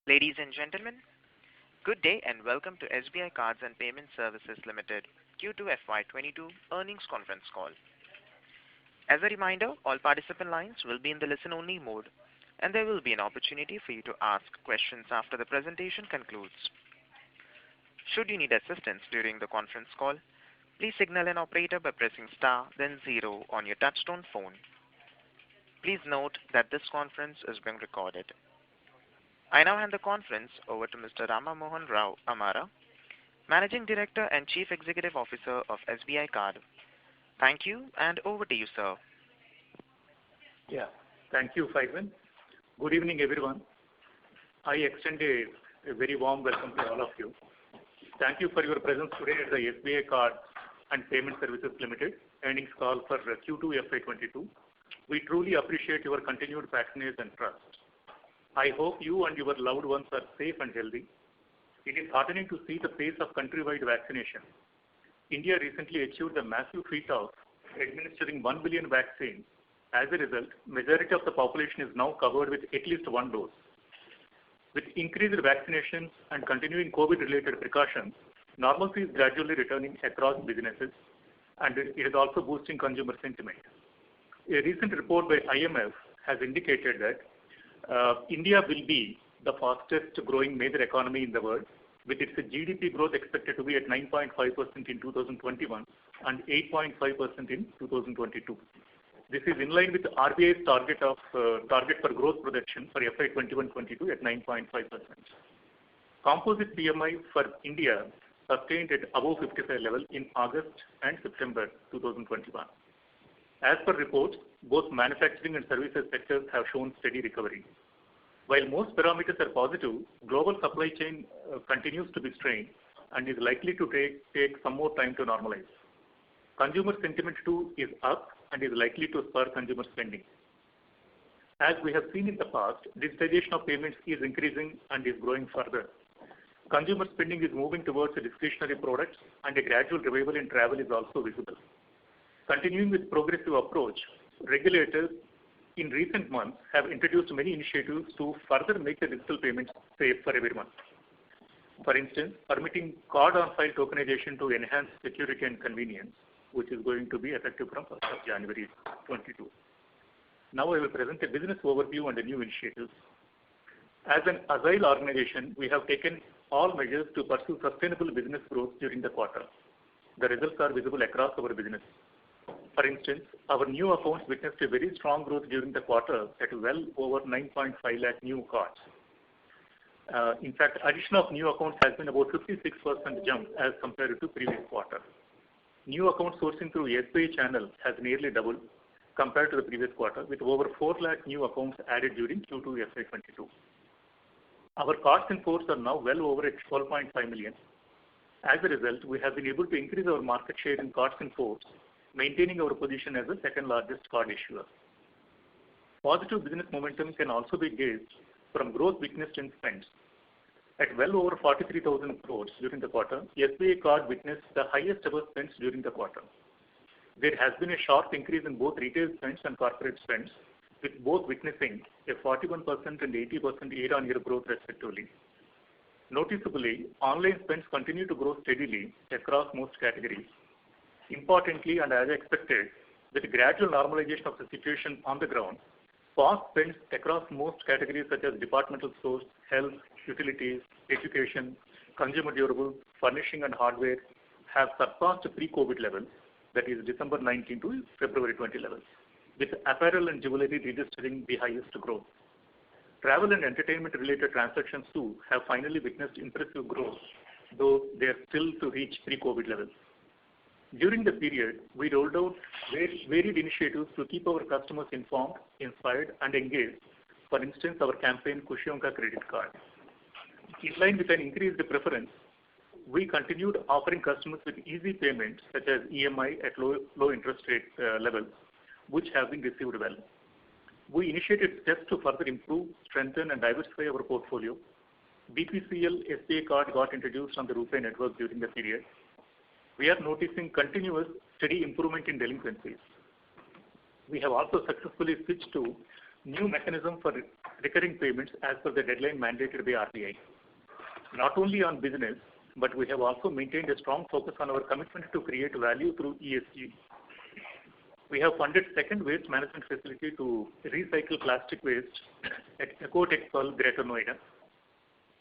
Ladies and gentlemen, good day and welcome to SBI Cards and Payment Services Limited Q2 FY22 earnings conference call. As a reminder, all participant lines will be in the listen-only mode, and there will be an opportunity for you to ask questions after the presentation concludes. Should you need assistance during the conference call, please signal an operator by pressing star then zero on your touchtone phone. Please note that this conference is being recorded. I now hand the conference over to Mr. Rama Mohan Rao Amara, Managing Director and Chief Executive Officer of SBI Card. Thank you, and over to you, sir. Yeah, thank you, Faizan. Good evening, everyone. I extend a very warm welcome to all of you. Thank you for your presence today at the SBI Card and Payment Services Limited earnings call for Q2 FY22. We truly appreciate your continued patronage and trust. I hope you and your loved ones are safe and healthy. It is heartening to see the pace of countrywide vaccination. India recently achieved the massive feat of administering 1 billion vaccines. As a result, majority of the population is now covered with at least one dose. With increased vaccinations and continuing COVID-related precautions, normalcy is gradually returning across businesses, and it is also boosting consumer sentiment. A recent report by IMF has indicated that India will be the fastest growing major economy in the world, with its GDP growth expected to be at 9.5% in 2021 and 8.5% in 2022. This is in line with the RBI's target for growth projection for FY 21-22 at 9.5%. Composite PMI for India sustained at above 55 level in August and September 2021. As per reports, both manufacturing and services sectors have shown steady recovery. While most parameters are positive, global supply chain continues to be strained and is likely to take some more time to normalize. Consumer sentiment too is up and is likely to spur consumer spending. As we have seen in the past, digitization of payments is increasing and is growing further. Consumer spending is moving towards discretionary products, and a gradual revival in travel is also visible. Continuing with progressive approach, regulators in recent months have introduced many initiatives to further make the digital payments safe for everyone. For instance, permitting card-on-file tokenization to enhance security and convenience, which is going to be effective from 1st of January 2022. Now I will present a business overview and the new initiatives. As an agile organization, we have taken all measures to pursue sustainable business growth during the quarter. The results are visible across our business. For instance, our new accounts witnessed a very strong growth during the quarter at well over 9.5 lakh new cards. In fact, addition of new accounts has been about 56% jump as compared to previous quarter. New account sourcing through SBI channel has nearly doubled compared to the previous quarter, with over 4 lakh new accounts added during Q2 FY22. Our cards in force are now well over at 12.5 million. As a result, we have been able to increase our market share in cards in force, maintaining our position as the second largest card issuer. Positive business momentum can also be gauged from growth witnessed in spends. At well over 43,000 crores during the quarter, SBI Card witnessed the highest ever spends during the quarter. There has been a sharp increase in both retail spends and corporate spends, with both witnessing a 41% and 80% year-on-year growth respectively. Noticeably, online spends continue to grow steadily across most categories. Importantly, and as expected, with gradual normalization of the situation on the ground, past spends across most categories such as departmental stores, health, utilities, education, consumer durables, furnishing and hardware have surpassed pre-COVID levels, that is December 19 to February 20 levels, with apparel and jewelry registering the highest growth. Travel and entertainment related transactions too have finally witnessed impressive growth, though they are still to reach pre-COVID levels. During the period, we rolled out varied initiatives to keep our customers informed, inspired, and engaged. For instance, our campaign Khushi Ka Credit Card. In line with an increased preference, we continued offering customers with easy payments such as EMI at low interest rate levels, which have been received well. We initiated steps to further improve, strengthen, and diversify our portfolio. BPCL SBI Card got introduced on the RuPay network during the period. We are noticing continuous steady improvement in delinquencies. We have also successfully switched to new mechanism for recurring payments as per the deadline mandated by RBI. Not only on business, but we have also maintained a strong focus on our commitment to create value through ESG. We have funded second waste management facility to recycle plastic waste at Ecotech Pearl, Greater Noida.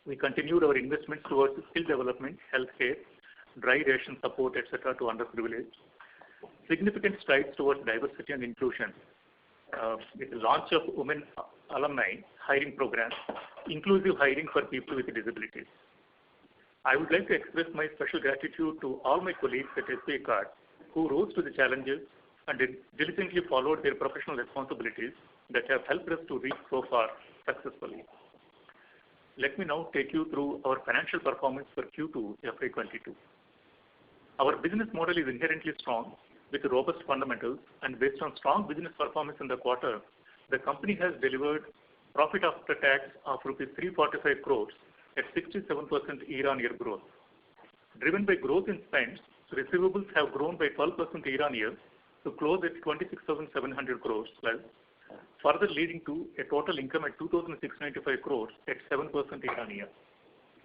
We continued our investments towards skill development, healthcare, dry ration support, etc. to underprivileged. Significant strides towards diversity and inclusion with the launch of Women Alumni Hiring Program, inclusive hiring for people with disabilities. I would like to express my special gratitude to all my colleagues at SBI Card who rose to the challenges and diligently followed their professional responsibilities that have helped us to reach so far successfully. Let me now take you through our financial performance for Q2 FY22. Our business model is inherently strong with robust fundamentals, and based on strong business performance in the quarter, the company has delivered profit after tax of rupees 345 crores at 67% year-on-year growth. Driven by growth in spends, receivables have grown by 12% year-on-year to close at 26,700 crores plus, further leading to a total income at 2,695 crores at 7% year-on-year.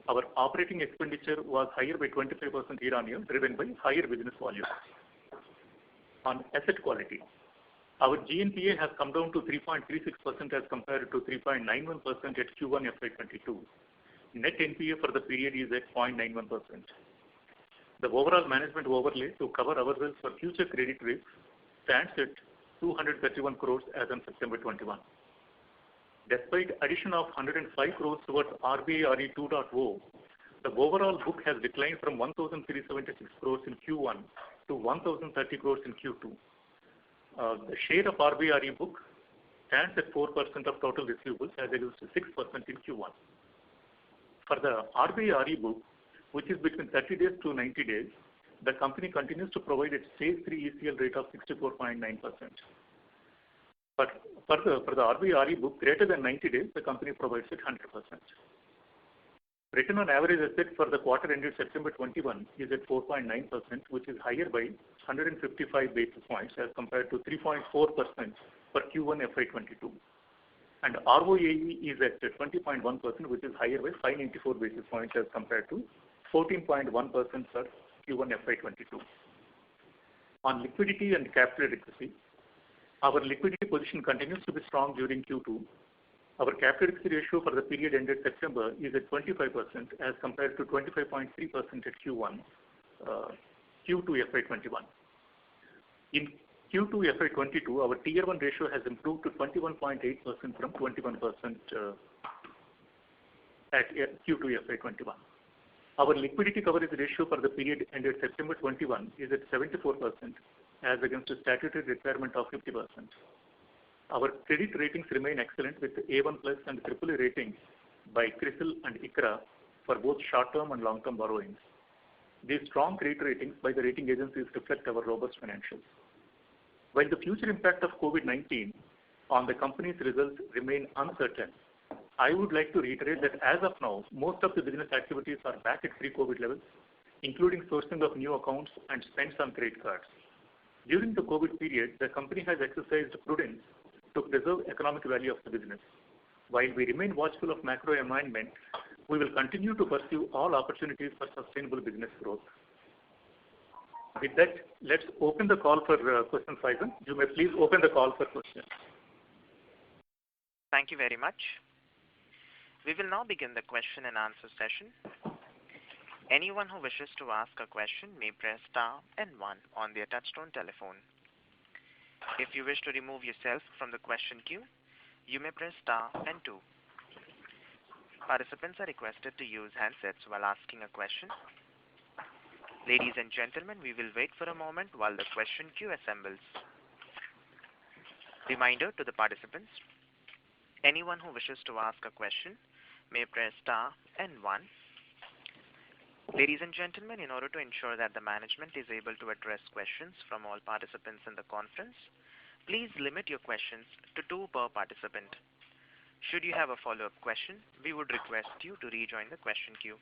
Our operating expenditure was higher by 25% year-on-year, driven by higher business volume. On asset quality, our GNPA has come down to 3.36% as compared to 3.91% at Q1 FY22. Net NPA for the period is at 0.91%. The overall management overlay to cover ourselves for future credit risks stands at 231 crores as on September 21. Despite addition of 105 crores towards RBI RE 2.0, the overall book has declined from 1,376 crores in Q1 to 1,030 crores in Q2. The share of RBI RE book stands at 4% of total receivables as against 6% in Q1. For the RBI RE book, which is between 30 days to 90 days, the company continues to provide its stage 3 ECL rate of 64.9%. But for the RBI RE book greater than 90 days, the company provides it 100%. Return on average assets for the quarter ended September 21 is at 4.9%, which is higher by 155 basis points as compared to 3.4% for Q1 FY22. And ROAE is at 20.1%, which is higher by 594 basis points as compared to 14.1% for Q1 FY22. On liquidity and capital adequacy, our liquidity position continues to be strong during Q2. Our capital adequacy ratio for the period ended September is at 25% as compared to 25.3% at Q2 FY21. In Q2 FY22, our Tier 1 ratio has improved to 21.8% from 21% at Q2 FY21. Our liquidity coverage ratio for the period ended September 21 is at 74% as against a statutory requirement of 50%. Our credit ratings remain excellent with A1 plus and AAA ratings by CRISIL and ICRA for both short-term and long-term borrowings. These strong credit ratings by the rating agencies reflect our robust financials. While the future impact of COVID-19 on the company's results remain uncertain, I would like to reiterate that as of now, most of the business activities are back at pre-COVID levels, including sourcing of new accounts and spends on credit cards. During the COVID period, the company has exercised prudence to preserve economic value of the business. While we remain watchful of macro environment, we will continue to pursue all opportunities for sustainable business growth. With that, let's open the call for questions, Faizan. You may please open the call for questions. Thank you very much. We will now begin the question and answer session. Anyone who wishes to ask a question may press star and 1 on their touchtone telephone. If you wish to remove yourself from the question queue, you may press star and 2. Participants are requested to use handsets while asking a question. Ladies and gentlemen, we will wait for a moment while the question queue assembles. Reminder to the participants, anyone who wishes to ask a question may press star and 1. Ladies and gentlemen, in order to ensure that the management is able to address questions from all participants in the conference, please limit your questions to 2 per participant. Should you have a follow-up question, we would request you to rejoin the question queue.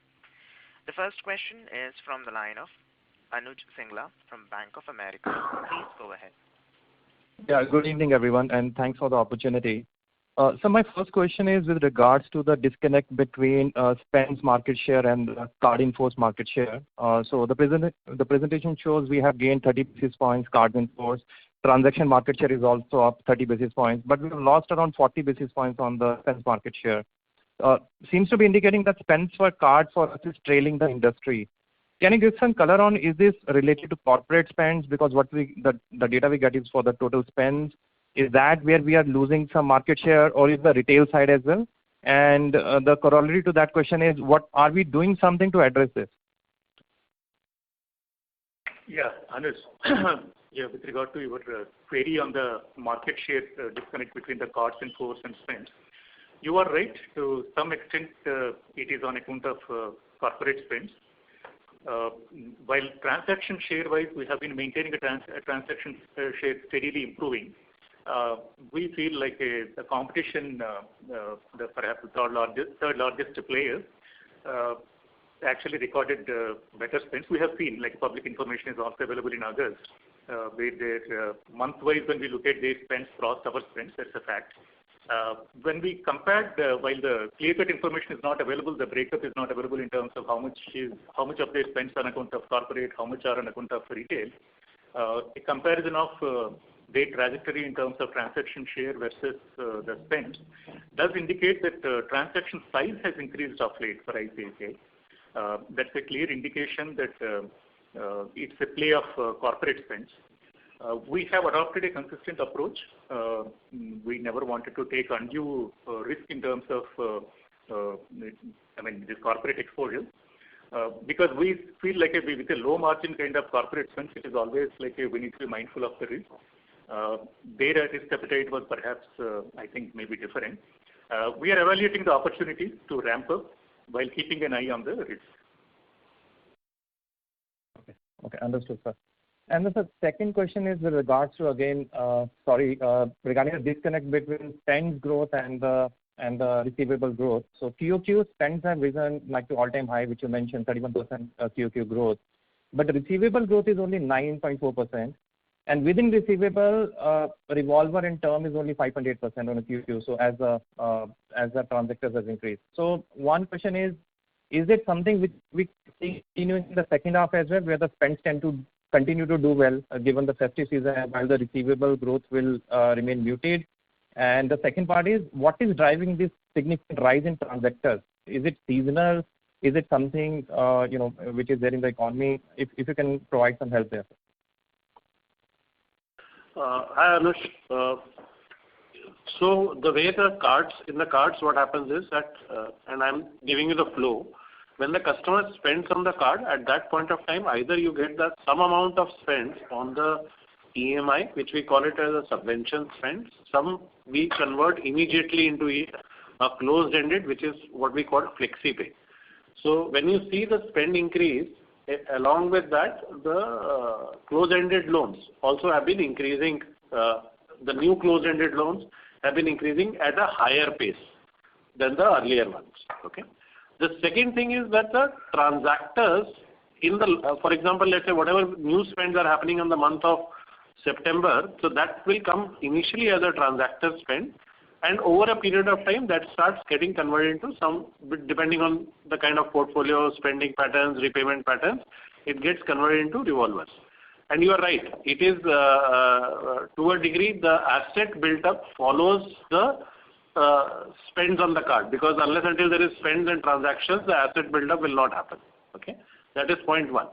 The first question is from the line of Anuj Singla from Bank of America. Please go ahead. Yeah, good evening everyone and thanks for the opportunity. So my first question is with regards to the disconnect between spends market share and card in force market share. So the presentation shows we have gained 30 basis points cards in force. Transaction market share is also up 30 basis points, but we've lost around 40 basis points on the spends market share. Seems to be indicating that spends per card for us is trailing the industry. Can you give some color on, is this related to corporate spends? Because the data we get is for the total spends. Is that where we are losing some market share, or is the retail side as well? And the corollary to that question is, what are we doing something to address this? Yeah, Anuj. Yeah, with regard to your query on the market share disconnect between the cards in force and spends, you are right. To some extent, it is on account of corporate spends. While transaction share-wise, we have been maintaining a transaction share steadily improving. We feel like the competition, perhaps the third largest player, actually recorded better spends. We have seen, like public information is also available in August, where their month-wise, when we look at their spends crossed our spends, that's a fact. When we compared, while the clear-cut information is not available, the breakup is not available in terms of how much of their spends on account of corporate, how much are on account of retail. A comparison of their trajectory in terms of transaction share versus the spends does indicate that transaction size has increased of late for ICICI. That's a clear indication that it's a play of corporate spends. We have adopted a consistent approach. We never wanted to take undue risk in terms of this corporate exposure. Because we feel like with a low margin kind of corporate spends, it is always like we need to be mindful of the risk. Their risk appetite was perhaps, I think, maybe different. We are evaluating the opportunities to ramp up while keeping an eye on the risk. Okay, understood, sir. And the second question is with regards to, again, regarding the disconnect between spends growth and the receivable growth. So QOQ spends have risen like to all-time high, which you mentioned, 31% QOQ growth. But the receivable growth is only 9.4%. And within receivable, revolver in term is only 5.8% on a QQ. So as the transactors has increased. So one question is it something which we see in the second half as well, where the spends tend to continue to do well, given the festive season, while the receivable growth will remain muted? And the second part is, what is driving this significant rise in transactors? Is it seasonal? Is it something which is there in the economy? If you can provide some help there. Hi, Anush. So the way in the cards, what happens is that, and I'm giving you the flow, when the customer spends on the card, at that point of time, either you get some amount of spends on the EMI, which we call it as a subvention spends. Some we convert immediately into a closed-ended, which is what we call flexi-pay. So when you see the spend increase, along with that, the closed-ended loans also have been increasing. The new closed-ended loans have been increasing at a higher pace than the earlier ones. Okay. The second thing is that the transactors for example, let's say whatever new spends are happening in the month of September, so that will come initially as a transactor spend, and over a period of time that starts getting converted into some, depending on the kind of portfolio, spending patterns, repayment patterns, it gets converted into revolvers. And you are right, it is to a degree the asset built up follows the spends on the card, because unless until there is spends and transactions, the asset build up will not happen. Okay, that is point one.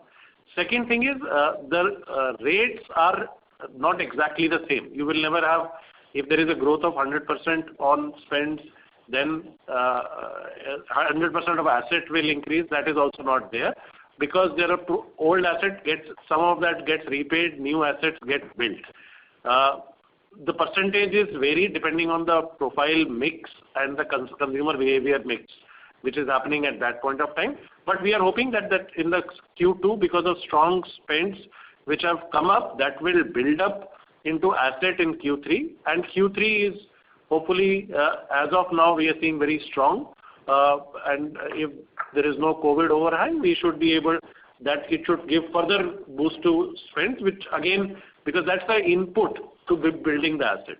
Second thing is the rates are not exactly the same. You will never have, if there is a growth of 100% on spends, then 100% of asset will increase. That is also not there, because there are old asset some of that gets repaid, new assets get built. The percentages vary depending on the profile mix and the consumer behavior mix, which is happening at that point of time. But we are hoping that in the Q2, because of strong spends which have come up, that will build up into asset in Q3. And Q3 is hopefully, as of now, we are seeing very strong. And if there is no COVID overhang, we should be able, that it should give further boost to spends, which again, because that's the input to building the asset.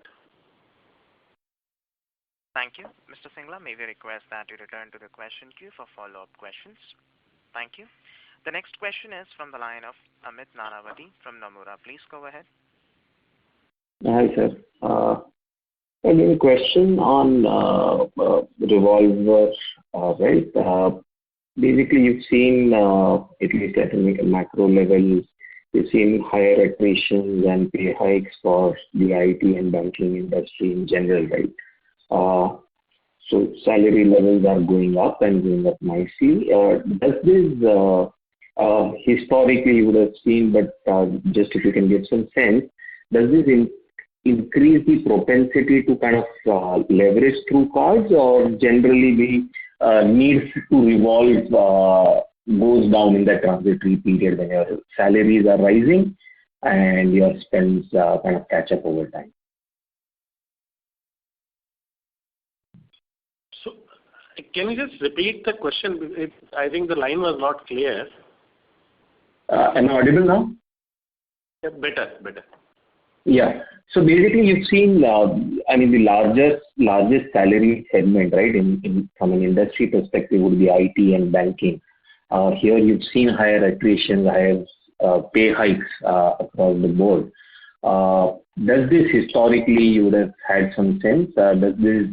Thank you. Mr. Singla, may we request that you return to the question queue for follow-up questions. Thank you. The next question is from the line of Amit Nanavati from Nomura. Please go ahead. Hi, sir. I have a question on revolver, right? Basically, you've seen, at least at a macro level, you've seen higher attrition and pay hikes for the IT and banking industry in general, right? So salary levels are going up and going up nicely. Does this, historically you would have seen, but just if you can give some sense, does this increase the propensity to kind of leverage through cards, or generally the needs to revolve goes down in that transitory period when your salaries are rising and your spends kind of catch up over time? So, can you just repeat the question? I think the line was not clear. Am I audible now? Yeah, better. Yeah. So basically, you've seen, the largest salary segment, right, from an industry perspective would be IT and banking. Here you've seen higher attrition, higher pay hikes across the board. Does this historically, you would have had some sense, does this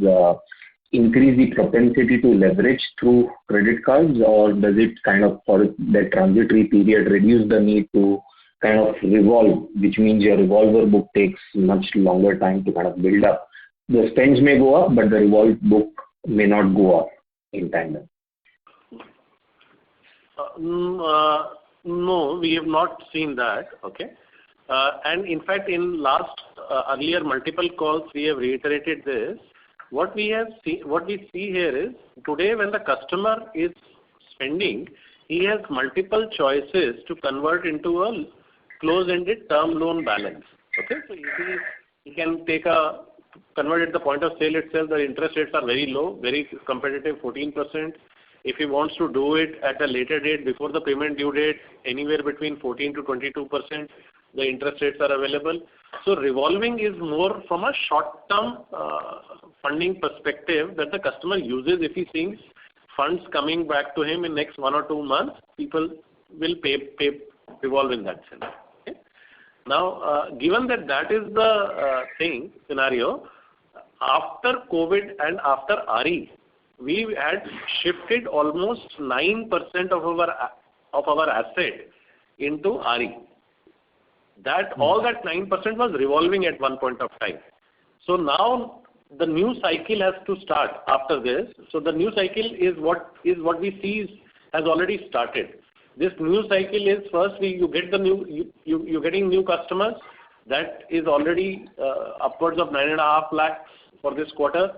increase the propensity to leverage through credit cards, or does it kind of, for that transitory period, reduce the need to kind of revolve, which means your revolver book takes much longer time to kind of build up? The spends may go up, but the revolve book may not go up in tandem. No, we have not seen that. Okay. And in fact, in earlier multiple calls, we have reiterated this. What we see here is, today when the customer is spending, he has multiple choices to convert into a close-ended term loan balance. Okay, so he can convert at the point of sale itself. The interest rates are very low, very competitive, 14%. If he wants to do it at a later date before the payment due date, anywhere between 14 to 22%, the interest rates are available. So revolving is more from a short-term funding perspective that the customer uses. If he thinks funds coming back to him in next 1 or 2 months, people will revolve in that sense. Okay? Now, given that is the scenario, after COVID and after RE, we had shifted almost 9% of our asset into RE. All that 9% was revolving at one point of time. So now the new cycle has to start after this. So the new cycle is what we see has already started. This new cycle is, first you're getting new customers. That is already upwards of 9.5 lakhs for this quarter.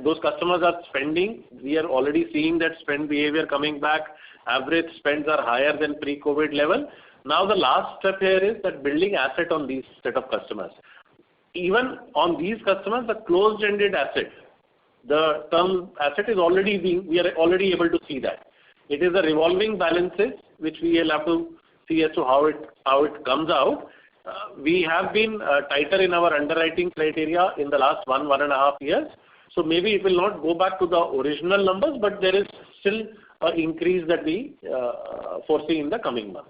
Those customers are spending. We are already seeing that spend behavior coming back. Average spends are higher than pre-COVID level. Now the last step here is that building asset on these set of customers. Even on these customers, the closed-ended asset, the term asset is we are already able to see that. It is the revolving balances which we will have to see as to how it comes out. We have been tighter in our underwriting criteria in the last 1.5 years. So maybe it will not go back to the original numbers, but there is still an increase that we foresee in the coming months.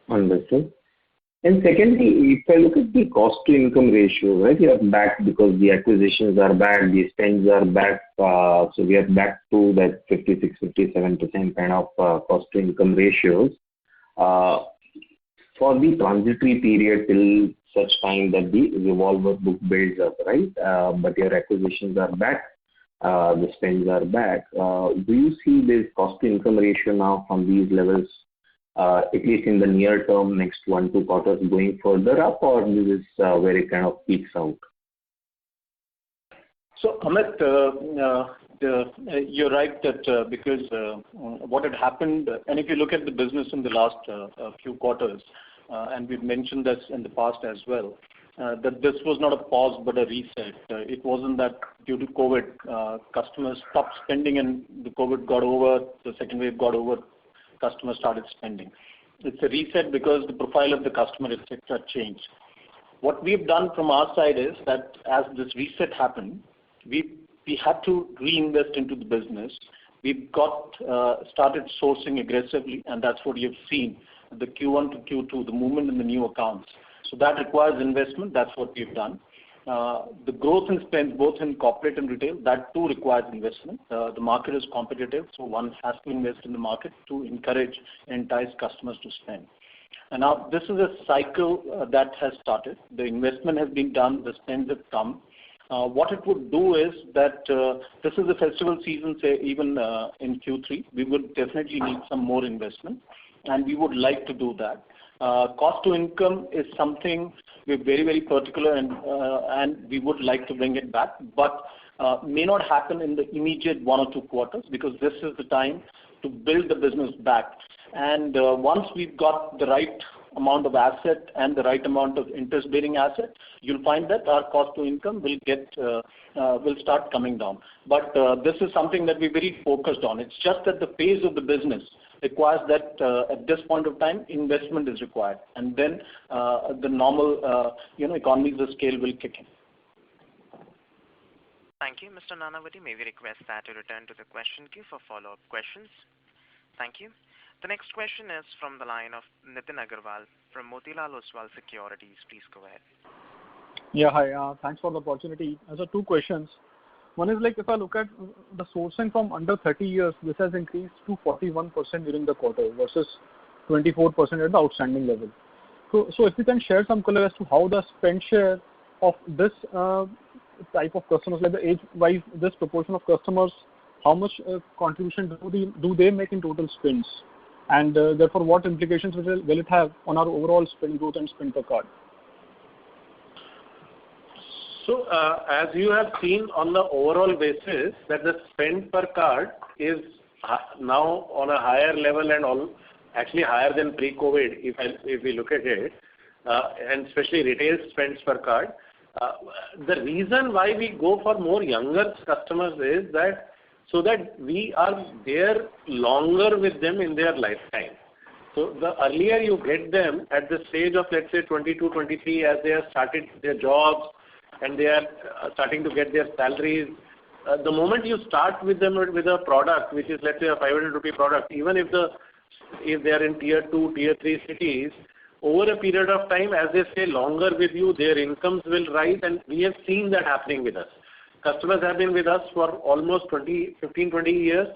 Understood. And secondly, if I look at the cost to income ratio, right, you are back because the acquisitions are back, the spends are back, so we are back to that 56-57% kind of cost to income ratios. For the transitory period till such time that the revolver book builds up, right? But your acquisitions are back, the spends are back. Do you see this cost to income ratio now from these levels, at least in the near term, next 1-2 quarters, going further up, or this is where it kind of peaks out? So, Amit, you're right that because what had happened, and if you look at the business in the last few quarters, and we've mentioned this in the past as well, that this was not a pause but a reset. It wasn't that due to COVID, customers stopped spending and the COVID got over, the second wave got over, customers started spending. It's a reset because the profile of the customer, etc., changed. what we've done from our side is that as this reset happened, we had to reinvest into the business. We've started sourcing aggressively, and that's what you've seen, the Q1 to Q2, the movement in the new accounts. So that requires investment. That's what we've done. The growth in spend, both in corporate and retail, that too requires investment. The market is competitive, so one has to invest in the market to encourage and entice customers to spend. And now this is a cycle that has started. The investment has been done, the spends have come. What it would do is that this is the festival season, say even in Q3, we would definitely need some more investment, and we would like to do that. Cost to income is something we're very, very particular, and we would like to bring it back, but may not happen in the immediate 1 or 2 quarters, because this is the time to build the business back. And once we've got the right amount of asset and the right amount of interest-bearing asset, you'll find that our cost to income will start coming down. But this is something that we're very focused on. It's just that the pace of the business requires that at this point of time, investment is required, and then the normal economies of scale will kick in. Thank you. Mr. Nanavati, may we request that you return to the question queue for follow-up questions? Thank you. The next question is from the line of Nitin Agarwal from Motilal Oswal Securities. Please go ahead. Yeah, hi. Thanks for the opportunity. So 2 questions. One is like if I look at the sourcing from under 30 years, this has increased to 41% during the quarter versus 24% at the outstanding level. So if you can share some color as to how the spend share of this type of customers, like the age-wise, this proportion of customers, how much contribution do they make in total spends? And therefore, what implications will it have on our overall spend growth and spend per card? So, as you have seen on the overall basis, that the spend per card is now on a higher level and actually higher than pre-COVID, if we look at it, and especially retail spends per card. The reason why we go for more younger customers is that so that we are there longer with them in their lifetime. So the earlier you get them at the stage of, let's say, 22, 23, as they have started their jobs and they are starting to get their salaries, the moment you start with them with a product, which is, let's say, a 500 rupee product, even if they are in tier 2, tier 3 cities, over a period of time, as they stay longer with you, their incomes will rise, and we have seen that happening with us. Customers have been with us for almost 15, 20 years,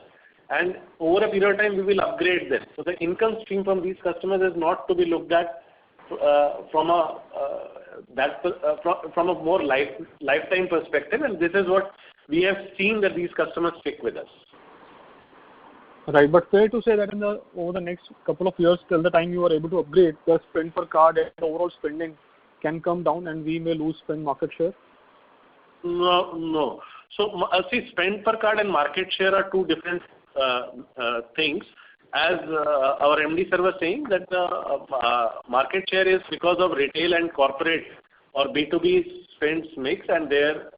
and over a period of time, we will upgrade them. So the income stream from these customers is not to be looked at from a more lifetime perspective, and this is what we have seen, that these customers stick with us. Right, but fair to say that over the next couple of years, till the time you are able to upgrade, the spend per card and the overall spending can come down and we may lose spend market share? No. So, see, spend per card and market share are 2 different things. As our MD sir was saying, that market share is because of retail and corporate or B2B spends mix, and their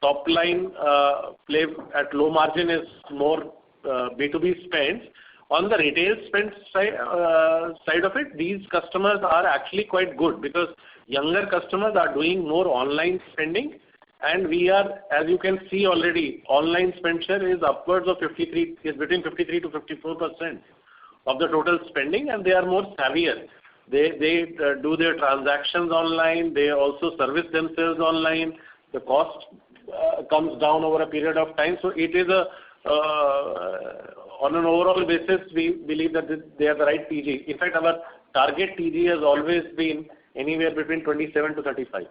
top line play at low margin is more B2B spends. On the retail spend side of it, these customers are actually quite good because younger customers are doing more online spending, and we are, as you can see already, online spend share is upwards of between 53 to 54% of the total spending, and they are more savvier. They do their transactions online. They also service themselves online. The cost comes down over a period of time. So it is on an overall basis, we believe that they are the right TG. In fact, our target TG has always been anywhere between 27 to 35.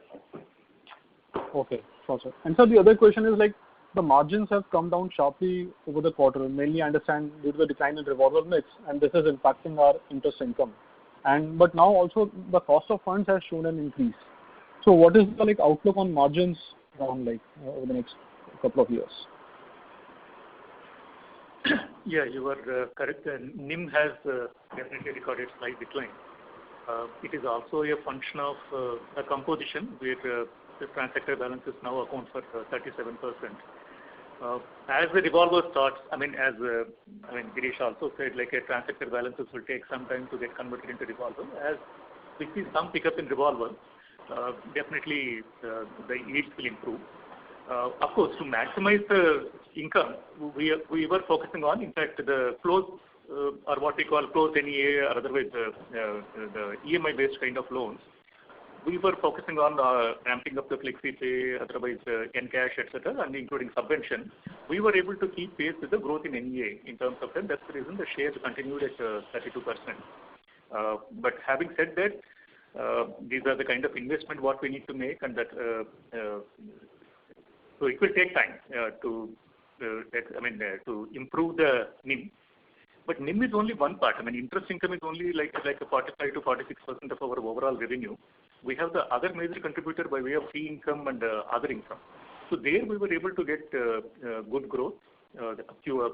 Okay, sure, sir. And so the other question is like the margins have come down sharply over the quarter, mainly I understand due to the decline in revolver mix, and this is impacting our interest income. But now also the cost of funds has shown an increase. So what is the outlook on margins around over the next couple of years? Yeah, you are correct. NIM has definitely recorded slight decline. It is also a function of a composition where the transactor balances now account for 37%. As the revolver starts, Girish also said, a transactor balances will take some time to get converted into revolver. As we see some pickup in revolver, definitely the yields will improve. Of course, to maximize the income, we were focusing on, in fact, the close or what we call closed NEA or otherwise the EMI-based kind of loans. We were focusing on ramping up the Flexi Pay, otherwise Encash, etc., and including subvention. We were able to keep pace with the growth in NEA in terms of them. That's the reason the shares continued at 32%. But having said that, these are the kind of investment what we need to make, and that so it will take time to improve the NIM. But NIM is only one part. I mean, interest income is only like a 45 to 46% of our overall revenue. We have the other major contributor by way of fee income and other income. So there we were able to get good growth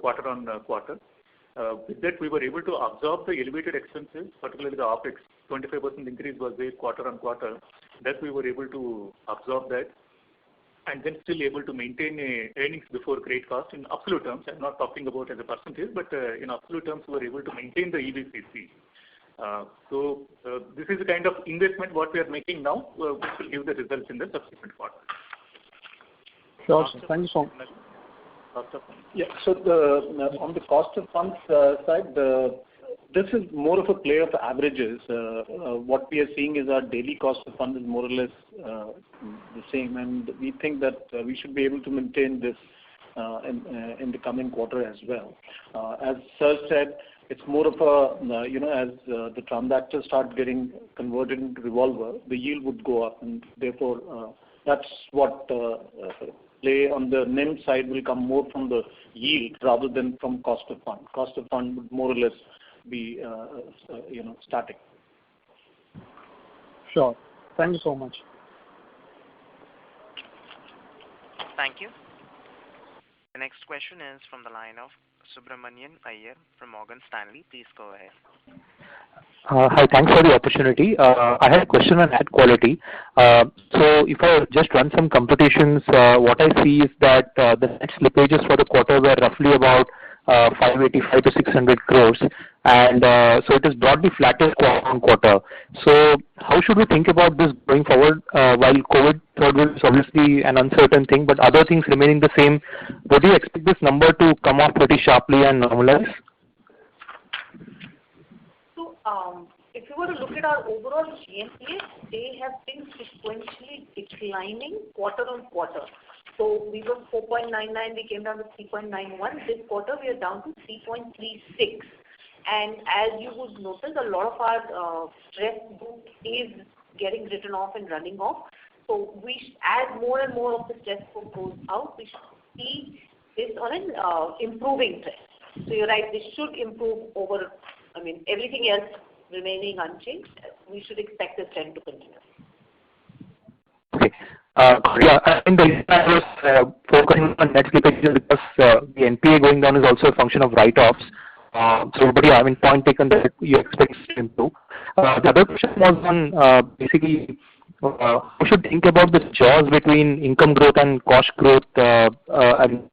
quarter on quarter. With that, we were able to absorb the elevated expenses, particularly the OPEX. 25% increase was there quarter on quarter. That we were able to absorb that, and then still able to maintain earnings before credit cost in absolute terms. I'm not talking about as a percentage, but in absolute terms, we were able to maintain the EBCC. So this is the kind of investment what we are making now, which will give the results in the subsequent quarter. Sure, sir. Thank you so much. Yeah. So on the cost of funds side, this is more of a play of averages. What we are seeing is our daily cost of funds is more or less the same, and we think that we should be able to maintain this in the coming quarter as well. As Sir said, it's more of a, as the transactors start getting converted into revolver, the yield would go up, and therefore that's what play on the NIM side will come more from the yield rather than from cost of fund. Cost of fund would more or less be, static. Sure. Thank you so much. Thank you. The next question is from the line of Subramanian Iyer from Morgan Stanley. Please go ahead. Hi, thanks for the opportunity. I had a question on ad quality. So if I just run some computations, what I see is that the net slippages for the quarter were roughly about 585 to 600 crores, and so it is broadly flattish quarter on quarter. So how should we think about this going forward? While COVID third wave is obviously an uncertain thing, but other things remaining the same, would you expect this number to come off pretty sharply and normalize? So if you were to look at our overall GNPA, they have been sequentially declining quarter on quarter. So we were 4.99, we came down to 3.91. This quarter we are down to 3.36. And as you would notice, a lot of our stress book is getting written off and running off. So as more and more of the stress book goes out, we should see this on an improving trend. So you're right, this should improve over, everything else remaining unchanged. We should expect this trend to continue. Okay. I think the impact was focusing on net slippages because the NPA going down is also a function of write-offs. Point taken that you expect to improve. The other question was on basically how should think about the jaws between income growth and cost growth and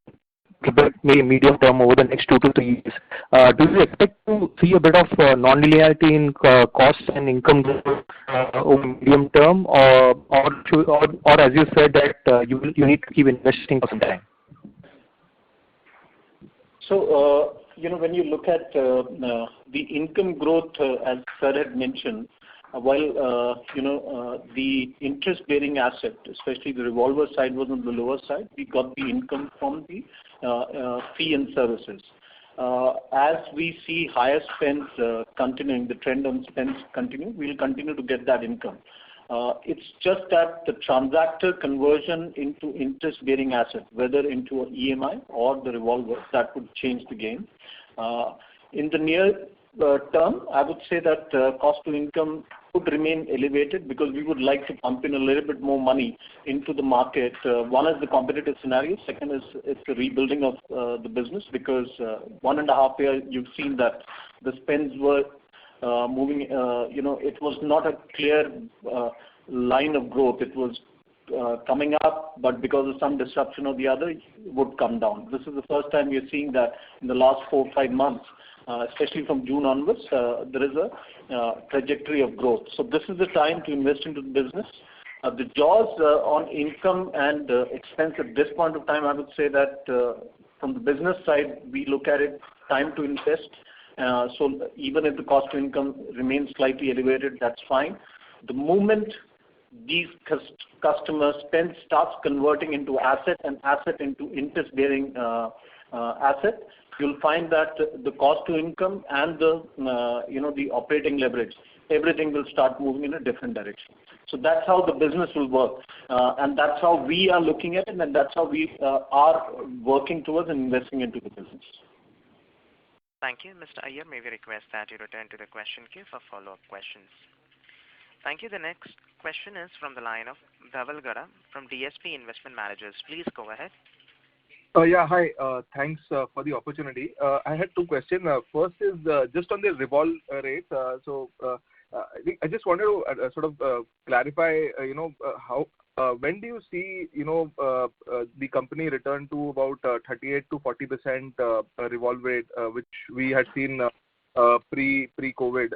maybe medium term over the next 2 to 3 years. Do you expect to see a bit of non-linearity in costs and income growth over medium term, or as you said that you need to keep investing for some time? So when you look at the income growth, as Sir had mentioned, while the interest-bearing asset, especially the revolver side, was on the lower side, we got the income from the fee and services. As we see higher spends continuing, the trend on spends continue, we'll continue to get that income. It's just that the transactor conversion into interest-bearing asset, whether into an EMI or the revolver, that would change the game. In the near term, I would say that cost to income would remain elevated because we would like to pump in a little bit more money into the market. One is the competitive scenario. Second is it's the rebuilding of the business because 1.5 years you've seen that the spends were moving. It was not a clear line of growth. It was coming up, but because of some disruption or the other, it would come down. This is the first time we are seeing that in the last 4 or 5 months. especially from June onwards, there is a trajectory of growth. So this is the time to invest into the business. The jaws on income and expense at this point of time, I would say that from the business side, we look at it time to invest. So even if the cost to income remains slightly elevated, that's fine. The moment these customer spend starts converting into asset and asset into interest-bearing asset, you'll find that the cost to income and the operating leverage, everything will start moving in a different direction. So that's how the business will work, and that's how we are looking at it, and that's how we are working towards investing into the business. Thank you. Mr. Iyer, may we request that you return to the question queue for follow-up questions. Thank you. The next question is from the line of Dhaval Gada from DSP Investment Managers. Please go ahead. Yeah, hi. Thanks for the opportunity. I had two questions. First is just on the revolve rate. I just wanted to sort of clarify, how when do you see, the company return to about 38 to 40% revolve rate, which we had seen pre-COVID.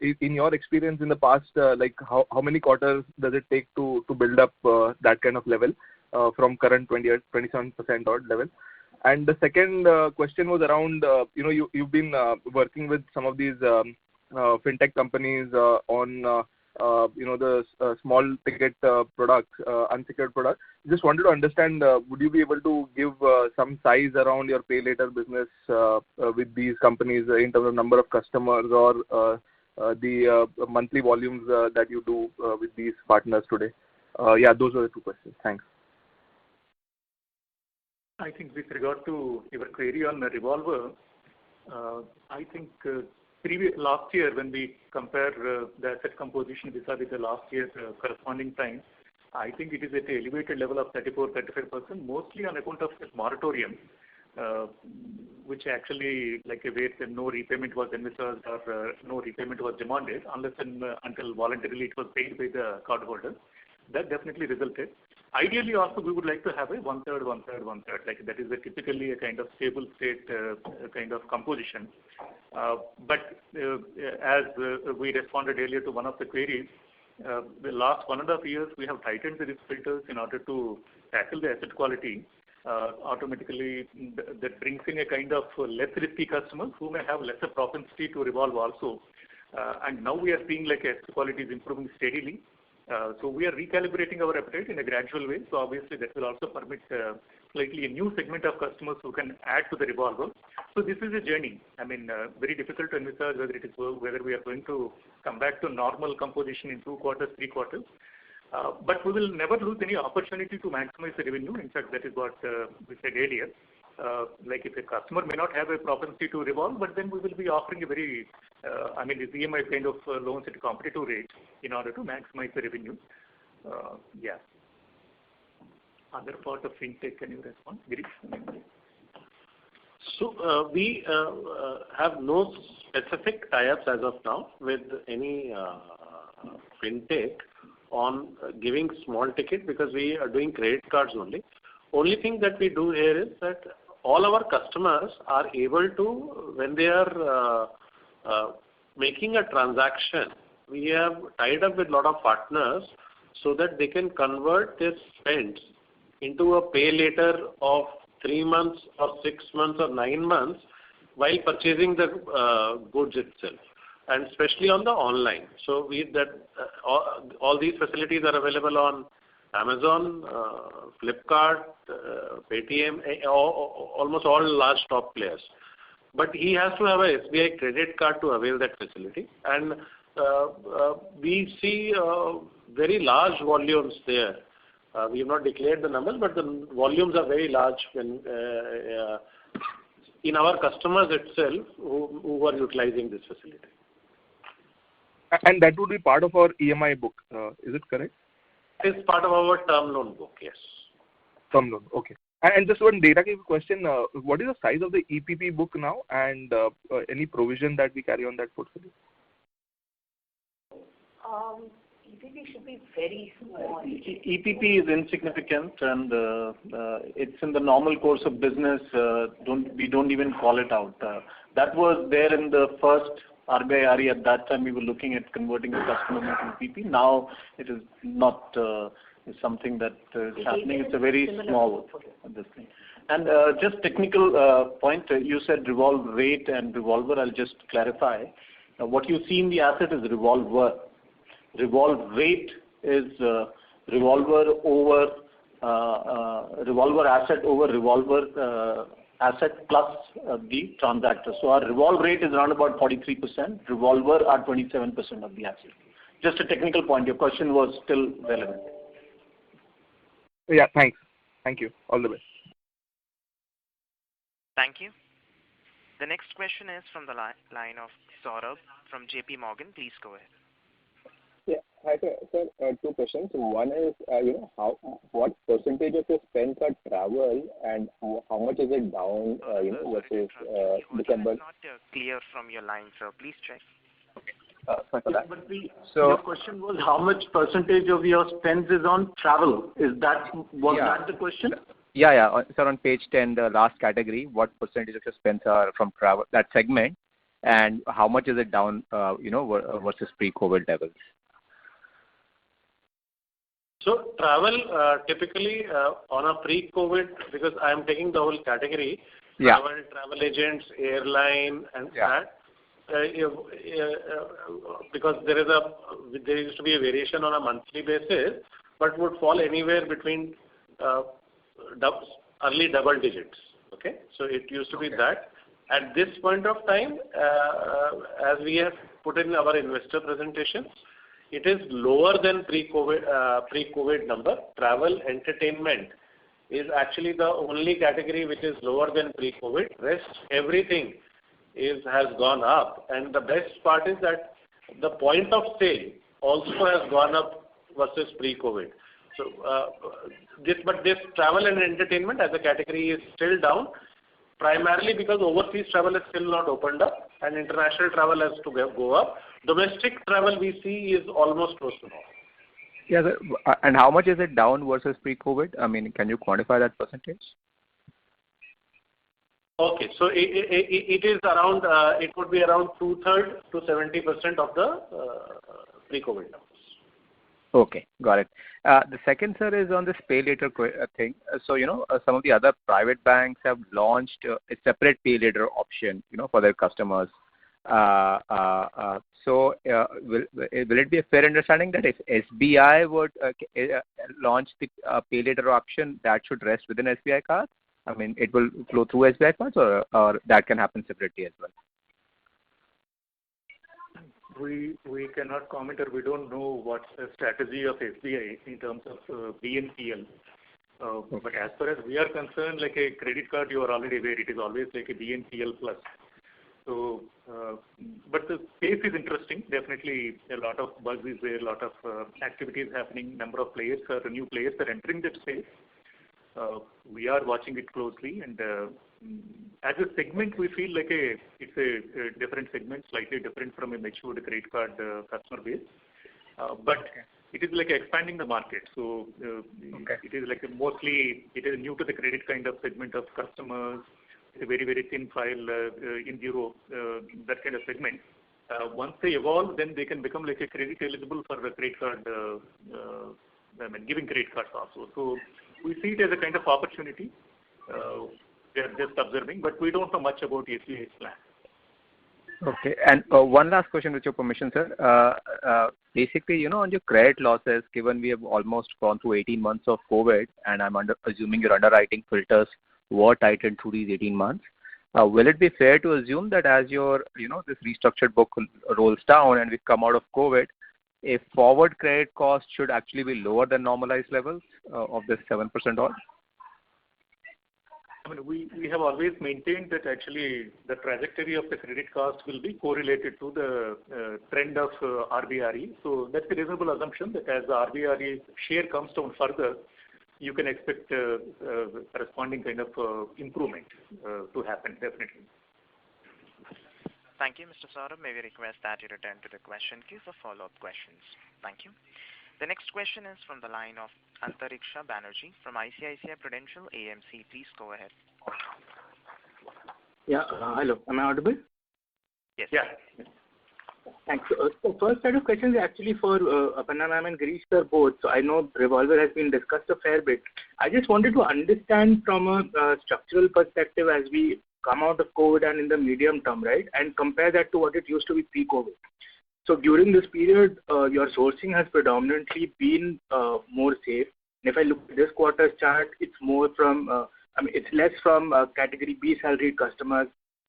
In your experience in the past, like how many quarters does it take to build up that kind of level from current 27% odd level? And the second question was around, you've been working with some of these fintech companies on the small ticket products, unsecured products. Just wanted to understand, would you be able to give some size around your pay later business with these companies in terms of number of customers or the monthly volumes that you do with these partners today? Yeah, those are the two questions. Thanks. I think with regard to your query on the revolver, I think last year when we compare the asset composition vis-a-vis the last year's corresponding time, I think it is at an elevated level of 34-35%, mostly on account of this moratorium, which actually where no repayment was envisaged or no repayment was demanded unless and until voluntarily it was paid by the cardholder. That definitely resulted. Ideally, also we would like to have a one-third. Like that is typically a kind of stable state kind of composition. But as we responded earlier to one of the queries, the last 1.5 years we have tightened the risk filters in order to tackle the asset quality. Automatically, that brings in a kind of less risky customers who may have lesser propensity to revolve also. And now we are seeing asset quality is improving steadily. So we are recalibrating our appetite in a gradual way. So obviously that will also permit slightly a new segment of customers who can add to the revolver. So this is a journey. I mean, very difficult to envisage whether we are going to come back to normal composition in 2 quarters, 3 quarters. But we will never lose any opportunity to maximize the revenue. In fact, that is what we said earlier. If a customer may not have a propensity to revolve, but then we will be offering a very, the EMI kind of loans at a competitive rate in order to maximize the revenue. Yeah. Other part of fintech, can you respond, Girish? So we have no specific tie-ups as of now with any fintech on giving small ticket because we are doing credit cards only. Only thing that we do here is that all our customers are able to, when they are making a transaction, we have tied up with a lot of partners so that they can convert their spends into a pay later of 3 months or 6 months or 9 months while purchasing the goods itself, and especially on the online. So all these facilities are available on Amazon, Flipkart, Paytm, almost all large top players. But he has to have a SBI credit card to avail that facility. And we see very large volumes there. We have not declared the numbers, but the volumes are very large when in our customers itself who are utilizing this facility. And that would be part of our EMI book, is it correct? It's part of our term loan book, yes. Term loan, okay. And just one data question, what is the size of the EPP book now and any provision that we carry on that portfolio? EPP should be very small. EPP is insignificant and it's in the normal course of business. We don't even call it out. That was there in the first RBI RE. At that time, we were looking at converting the customer into PP. Now it is not something that is happening. It's a very small this thing. And just technical point, you said revolve rate and revolver. I'll just clarify. What you see in the asset is revolver. Revolve rate is revolver over revolver asset over revolver asset plus the transactor. So our revolve rate is around about 43%, revolver are 27% of the asset. Just a technical point. Your question was still relevant. Yeah, thanks. Thank you. All the best. Thank you. The next question is from the line of Saurabh from JP Morgan. Please go ahead. Yeah. Hi, sir. Sir, two questions. One is, what percentage of your spends are travel, and how much is it down, versus December? It's not clear from your line, sir. Please check. Sorry for that. But your question was how much percentage of your spends is on travel? That the question? Yeah. Sir, on page 10, the last category, what percentage of your spends are from travel, that segment, and how much is it down, versus pre-COVID levels? So travel, typically on a pre-COVID, because I am taking the whole category, travel agents, airline, and that. Because there used to be a variation on a monthly basis, but would fall anywhere between early double digits. Okay, so it used to be that. At this point of time, as we have put in our investor presentation, it is lower than pre-COVID number. Travel, entertainment is actually the only category which is lower than pre-COVID. Rest everything has gone up, and the best part is that the point of sale also has gone up versus pre-COVID. So this travel and entertainment as a category is still down, primarily because overseas travel is still not opened up and international travel has to go up. Domestic travel we see is almost close to normal. Yeah, sir. And how much is it down versus pre-COVID? I mean, can you quantify that percentage? Okay, so it is around, it would be around 2/3 to 70% of the pre-COVID numbers. Okay, got it. The second, sir, is on this pay later thing. So, some of the other private banks have launched a separate pay later option, for their customers. So, will it be a fair understanding that if SBI would launch the pay later option, that should rest within SBI Cards? I mean, it will flow through SBI Cards, or that can happen separately as well? We cannot comment, or we don't know what's the strategy of SBI in terms of BNPL. But as far as we are concerned, like a credit card, you are already aware, it is always like a BNPL plus. So, but the space is interesting. Definitely, a lot of buzz is there, a lot of activities happening. Number of players new players are entering that space. We are watching it closely, and as a segment, we feel like it's a different segment, slightly different from a matured credit card customer base. But it is like expanding the market. So it is like mostly it is new to the credit kind of segment of customers. It's a very, very thin file in bureau, that kind of segment. Once they evolve, then they can become like a credit eligible for the credit card, giving credit cards also. So we see it as a kind of opportunity. We are just observing, but we don't know much about SBI's plan. Okay. And one last question with your permission, sir. Basically, on your credit losses, given we have almost gone through 18 months of COVID, and I'm assuming your underwriting filters were tightened through these 18 months, will it be fair to assume that as your, this restructured book rolls down and we come out of COVID, a forward credit cost should actually be lower than normalized levels of this 7% odd? I mean, we have always maintained that actually the trajectory of the credit cost will be correlated to the trend of RBRE. So that's a reasonable assumption that as the RBRE share comes down further, you can expect corresponding kind of improvement to happen, definitely. Thank you, Mr. Saurabh. May we request that you return to the question queue for follow-up questions. Thank you. The next question is from the line of Antariksha Banerjee from ICICI Prudential AMC. Please go ahead. Yeah. Hello. Am I audible? Yes. Yeah. Thanks. So first set of questions is actually for Aparna ma'am and Girish sir both. So I know revolver has been discussed a fair bit. I just wanted to understand from a structural perspective as we come out of COVID and in the medium term, right, and compare that to what it used to be pre-COVID. So during this period, your sourcing has predominantly been more safe. And if I look at this quarter's chart, it's more from, it's less from category B salaried customers.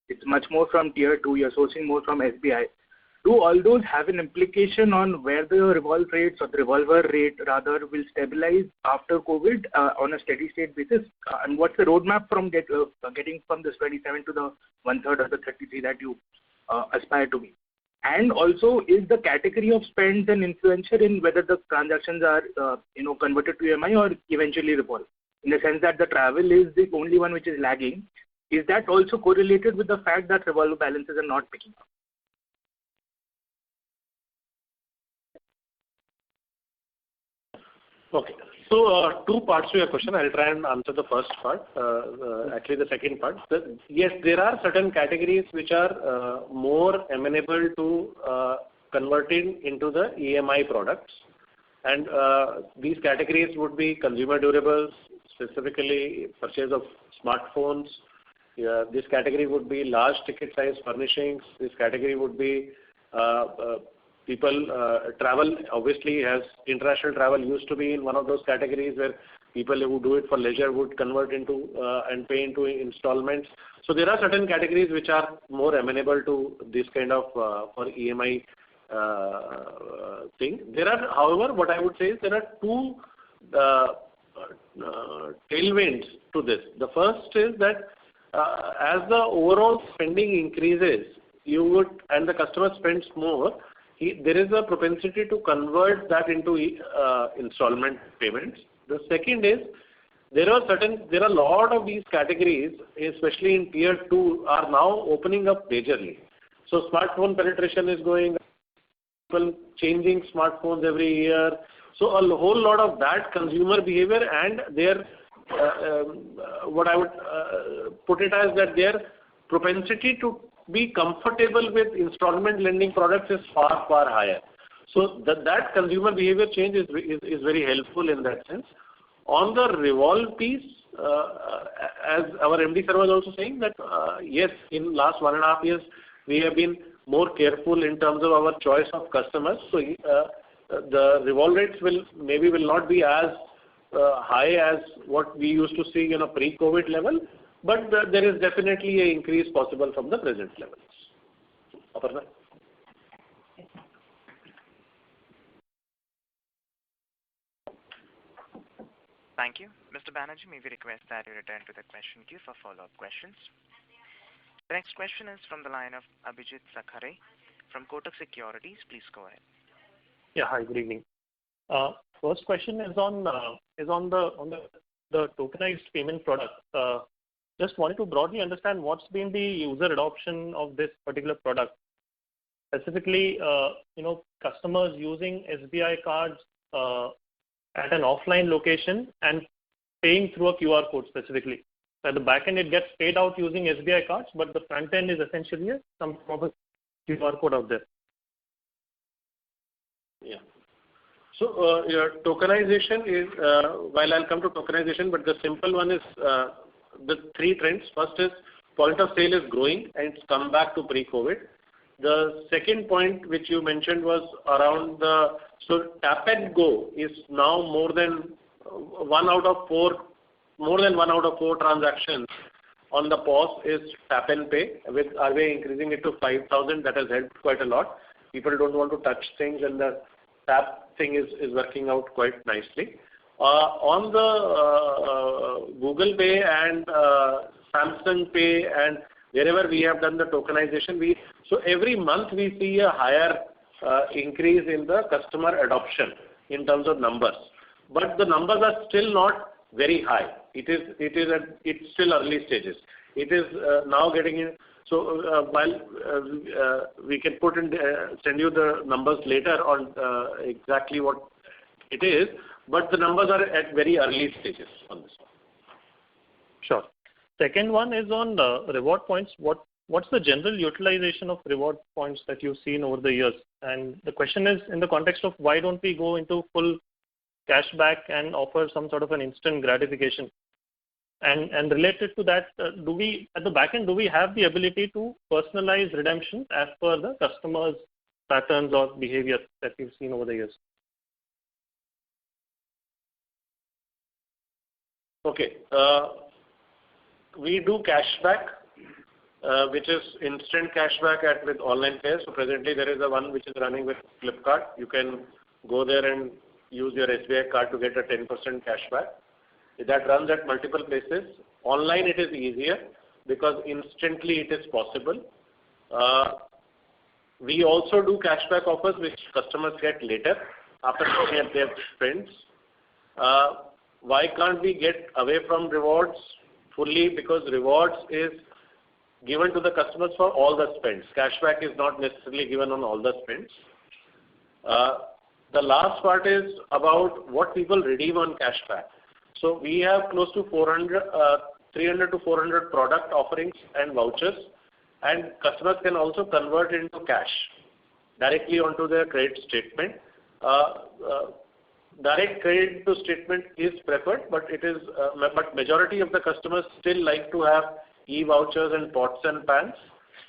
It's much more from tier 2. You're sourcing more from SBI. Do all those have an implication on where the revolve rates or the revolver rate rather will stabilize after COVID on a steady state basis? And what's the roadmap from getting from this 27 to the 1/3 of the 33 that you aspire to be? And also, is the category of spends an influencer in whether the transactions are converted to EMI or eventually revolve? In the sense that the travel is the only one which is lagging. Is that also correlated with the fact that revolver balances are not picking up? Okay. So, two parts to your question. I'll try and answer the first part, actually the second part. Yes, there are certain categories which are more amenable to converting into the EMI products. And these categories would be consumer durables, specifically purchase of smartphones. This category would be large ticket size furnishings. This category would be people travel. Obviously, as international travel used to be in one of those categories where people who do it for leisure would convert into and pay into installments. So there are certain categories which are more amenable to this kind of for EMI thing. There are, however, what I would say is there are two tailwinds to this. The first is that as the overall spending increases, and the customer spends more, there is a propensity to convert that into installment payments. The second is there are a lot of these categories, especially in tier 2, are now opening up majorly. So smartphone penetration is going up, people changing smartphones every year. So a whole lot of that consumer behavior and their what I would put it as that their propensity to be comfortable with installment lending products is far, far higher. So that consumer behavior change is very helpful in that sense. On the revolve piece, as our MD sir was also saying that yes, in last 1.5 years, we have been more careful in terms of our choice of customers. So the revolve rates will not be as high as what we used to see in a pre-COVID level, but there is definitely an increase possible from the present levels. Aparna? Thank you. Mr. Banerjee, may we request that you return to the question queue for follow-up questions. The next question is from the line of Abhijit Sakhare from Kotak Securities. Please go ahead. Yeah, hi, good evening. First question is on the tokenized payment product. Just wanted to broadly understand what's been the user adoption of this particular product. Specifically, customers using SBI cards at an offline location and paying through a QR code specifically. So at the back end, it gets paid out using SBI cards, but the front end is essentially some form of QR code out there. Yeah. So your tokenization is, while I'll come to tokenization, but the simple one is the three trends. First is point of sale is growing and it's come back to pre-COVID. The second point which you mentioned was around so tap and go is now more than one out of four transactions on the POS is tap and pay, with RBI increasing it to 5,000. That has helped quite a lot. People don't want to touch things and the tap thing is working out quite nicely. On the Google Pay and Samsung Pay and wherever we have done the tokenization, so every month we see a higher increase in the customer adoption in terms of numbers. But the numbers are still not very high. It's still early stages. It is now getting in. So while we can send you the numbers later on exactly what it is, but the numbers are at very early stages on this one. Sure. Second one is on reward points. What's the general utilization of reward points that you've seen over the years? And the question is in the context of why don't we go into full cashback and offer some sort of an instant gratification? And related to that, do we at the back end, do we have the ability to personalize redemption as per the customer's patterns or behavior that we've seen over the years? Okay. We do cashback, which is instant cashback with online pay. So presently there is a one which is running with Flipkart. You can go there and use your SBI card to get a 10% cashback. That runs at multiple places. Online it is easier because instantly it is possible. We also do cashback offers which customers get later after looking at their spends. Why can't we get away from rewards fully? Because rewards is given to the customers for all the spends. Cashback is not necessarily given on all the spends. The last part is about what people redeem on cashback. So we have close to 300 to 400 product offerings and vouchers, and customers can also convert into cash directly onto their credit statement. Direct credit to statement is preferred, but but majority of the customers still like to have e-vouchers and pots and pans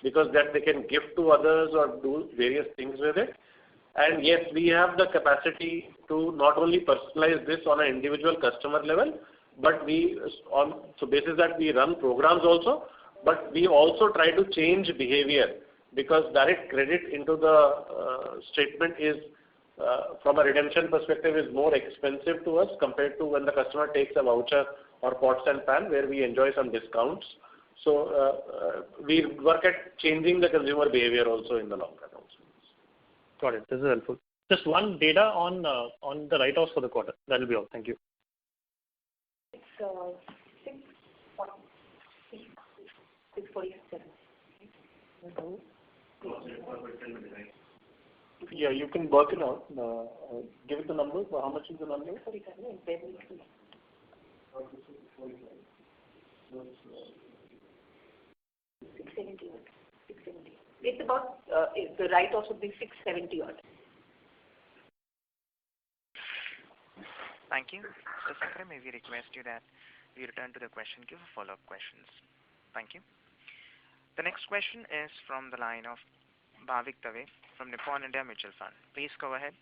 because that they can give to others or do various things with it. And yes, we have the capacity to not only personalize this on an individual customer level, but basis that we run programs also, but we also try to change behavior because direct credit into the statement is from a redemption perspective is more expensive to us compared to when the customer takes a voucher or pots and pan where we enjoy some discounts. So we work at changing the consumer behavior also in the long run also. Got it. This is helpful. Just one data on the write-offs for the quarter. That will be all. Thank you. It's 647. Yeah, you can work it out. Give it the number. How much is the number? 670. It's about the write-offs would be 670 odd. Thank you. Mr. Sakra, may we request you that we return to the question queue for follow-up questions. Thank you. The next question is from the line of Bhavik Dave from Nippon India Mutual Fund. Please go ahead.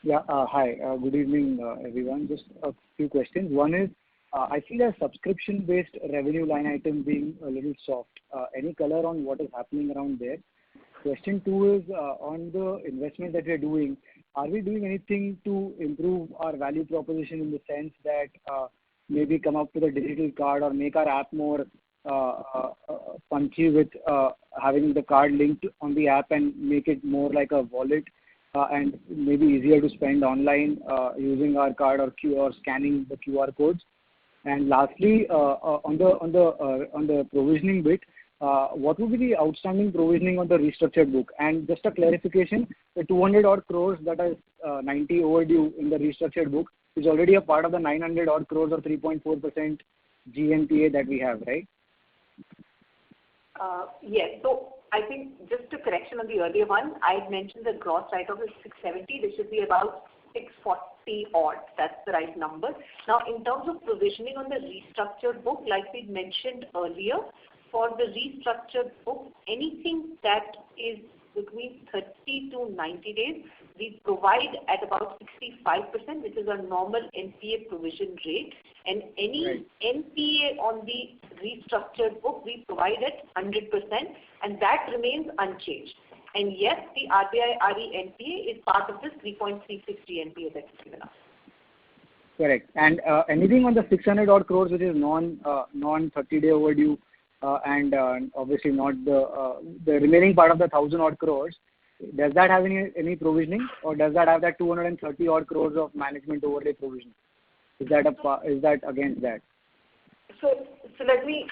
Yeah. Hi. Good evening, everyone. Just a few questions. One is, I see the subscription-based revenue line item being a little soft. Any color on what is happening around there? Question 2 is on the investment that we are doing. Are we doing anything to improve our value proposition in the sense that maybe come up with a digital card or make our app more punchy with having the card linked on the app and make it more like a wallet and maybe easier to spend online using our card or scanning the QR codes? And lastly, on the provisioning bit, what would be the outstanding provisioning on the restructured book? And just a clarification, the 200 odd crores that is 90 overdue in the restructured book is already a part of the 900 odd crores or 3.4% GNPA that we have, right? Yes. So I think just a correction on the earlier one, I had mentioned the gross write-off is 670. This should be about 640 odd. That's the right number. Now, in terms of provisioning on the restructured book, like we mentioned earlier, for the restructured book, anything that is between 30 to 90 days, we provide at about 65%, which is a normal NPA provision rate. And any NPA on the restructured book, we provide at 100%, and that remains unchanged. And yes, the RBI RE NPA is part of this 3.36 GNPA that is given us. Correct. And anything on the 600 odd crores, which is non-30-day overdue, and obviously not the remaining part of the 1,000 odd crores, does that have any provisioning, or does that have that 230 odd crores of management overlay provision? Is that against that? So let me,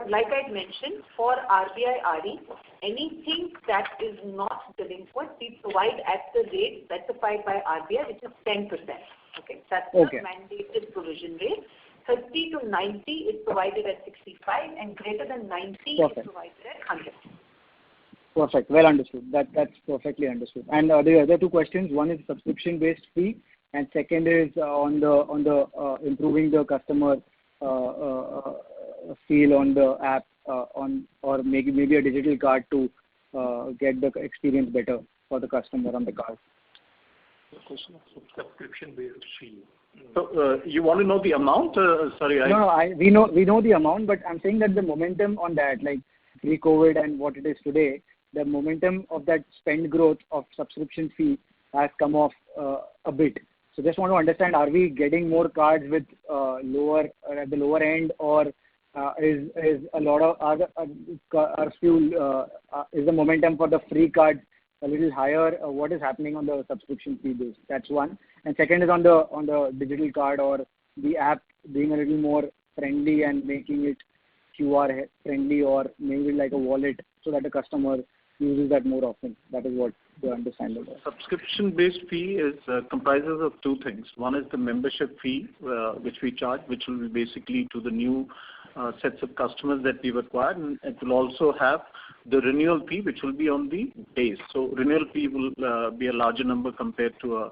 like I had mentioned, for RBI RE, anything that is not delinquent, we provide at the rate specified by RBI, which is 10%. Okay, that's the mandated provision rate. 30 to 90 is provided at 65, and greater than 90 Perfect. is provided at 100. Perfect. Well understood. That's perfectly understood. And the other two questions, one is subscription-based fee, and second is on the improving the customer feel on the app, or maybe a digital card to get the experience better for the customer on the card. Subscription-based fee. So you want to know the amount? Sorry. We know the amount, but I'm saying that the momentum on that, like pre-COVID and what it is today, the momentum of that spend growth of subscription fee has come off a bit. So just want to understand, are we getting more cards with at the lower end, or is a lot of is the momentum for the free cards a little higher? What is happening on the subscription fee base? That's one. And second is on the digital card or the app being a little more friendly and making it QR friendly, or maybe like a wallet so that the customer uses that more often. That is what the understanding is. Subscription-based fee comprises of two things. One is the membership fee, which we charge, which will be basically to the new sets of customers that we've acquired, and it will also have the renewal fee, which will be on the base. So renewal fee will be a larger number compared to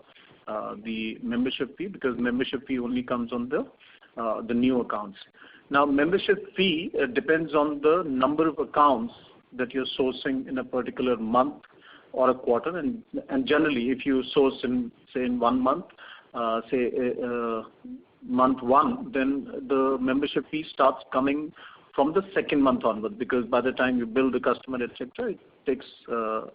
the membership fee, because membership fee only comes on the new accounts. Now, membership fee depends on the number of accounts that you're sourcing in a particular month or a quarter, and generally, if you source in 1 month, month 1, then the membership fee starts coming from the second month onward, because by the time you build the customer, etc., it takes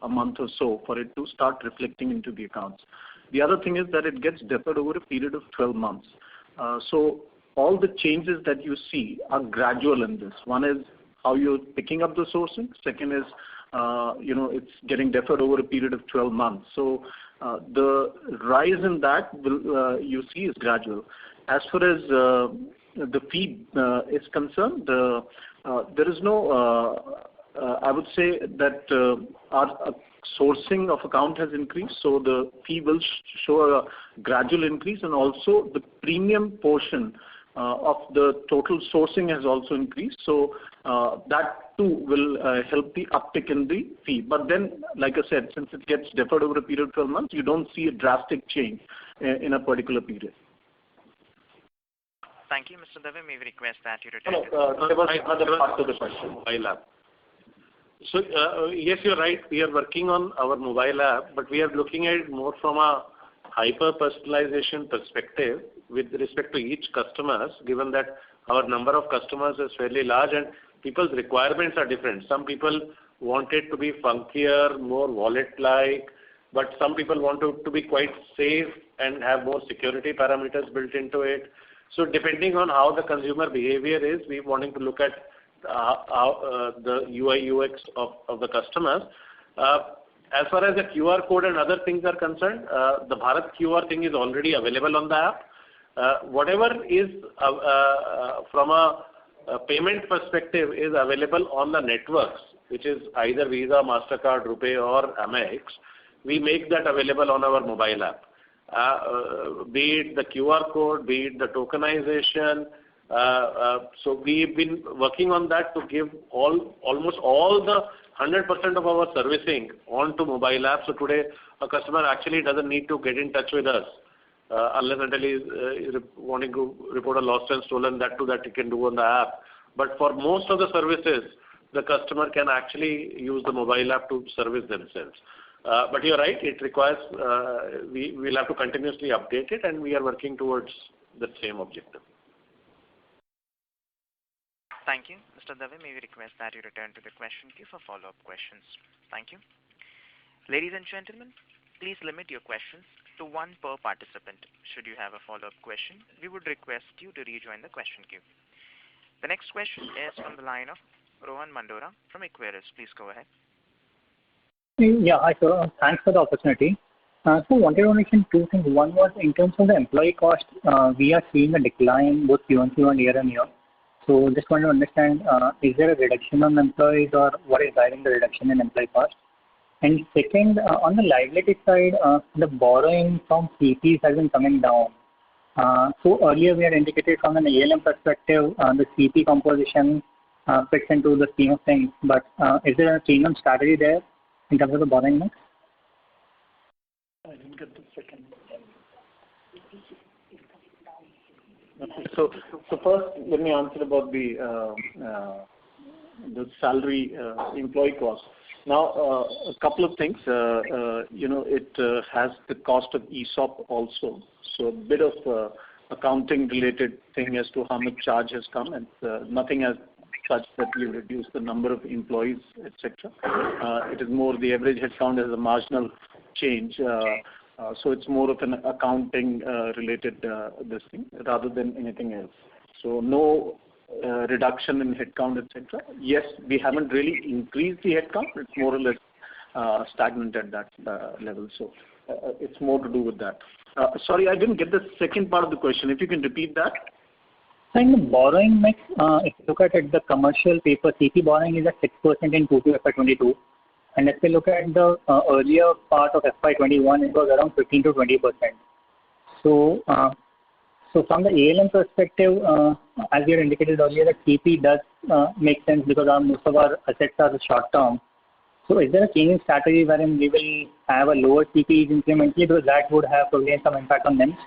a month or so for it to start reflecting into the accounts. The other thing is that it gets deferred over a period of 12 months. So all the changes that you see are gradual in this. One is how you're picking up the sourcing. Second is, it's getting deferred over a period of 12 months. So the rise in that you see is gradual. As far as the fee is concerned, there is no, I would say that our sourcing of account has increased, so the fee will show a gradual increase, and also the premium portion of the total sourcing has also increased. So that too will help the uptick in the fee. But then, like I said, since it gets deferred over a period of 12 months, you don't see a drastic change in a particular period. Thank you, Mr. Dave. May we request that you return there was another part to the question, mobile app. So, yes, you're right. We are working on our mobile app, but we are looking at it more from a hyper-personalization perspective with respect to each customer, given that our number of customers is fairly large and people's requirements are different. Some people want it to be funkier, more wallet-like, but some people want it to be quite safe and have more security parameters built into it. So depending on how the consumer behavior is, we're wanting to look at how the UI UX of the customers. As far as the QR code and other things are concerned, the Bharat QR thing is already available on the app. Whatever is from a payment perspective is available on the networks, which is either Visa, MasterCard, RuPay or Amex, we make that available on our mobile app. Be it the QR code, be it the tokenization. So we've been working on that to give almost all the 100% of our servicing onto mobile app. So today, a customer actually doesn't need to get in touch with us unless until he's wanting to report a lost and stolen. That he can do on the app. But for most of the services, the customer can actually use the mobile app to service themselves. But you're right, it requires, we'll have to continuously update it, and we are working towards the same objective. Thank you. Mr. Dave, may we request that you return to the question queue for follow-up questions. Thank you. Ladies and gentlemen, please limit your questions to one per participant. Should you have a follow-up question, we would request you to rejoin the question queue. The next question is from the line of Rohan Mandora from Equirus. Please go ahead. Yeah, hi sir. Thanks for the opportunity. So wanted to mention two things. One was in terms of the employee cost, we are seeing a decline both Q1 and year-on-year. So just want to understand, is there a reduction on employees, or what is driving the reduction in employee cost? And second, on the liability side, the borrowing from CPs has been coming down. So earlier we had indicated from an ALM perspective, the CP composition fits into the scheme of things, but is there a change in strategy there in terms of the borrowing mix? I didn't get the second. So first, let me answer about the salary employee cost. Now, a couple of things. It has the cost of ESOP also. So a bit of accounting related thing as to how much charge has come, and nothing as such that we reduce the number of employees, etc. It is more the average headcount as a marginal change. So it's more of an accounting related this thing rather than anything else. So no reduction in headcount, etc. Yes, we haven't really increased the headcount. It's more or less stagnant at that level. So it's more to do with that. Sorry, I didn't get the second part of the question. If you can repeat that. In the borrowing mix, if you look at it, the commercial paper CP borrowing is at 6% in Q2 FY22. And if we look at the earlier part of FY21, it was around 15 to 20%. So from the ALM perspective, as you had indicated earlier, that CP does make sense because most of our assets are short term. So is there a change in strategy wherein we will have a lower CP incrementally because that would have probably some impact on them?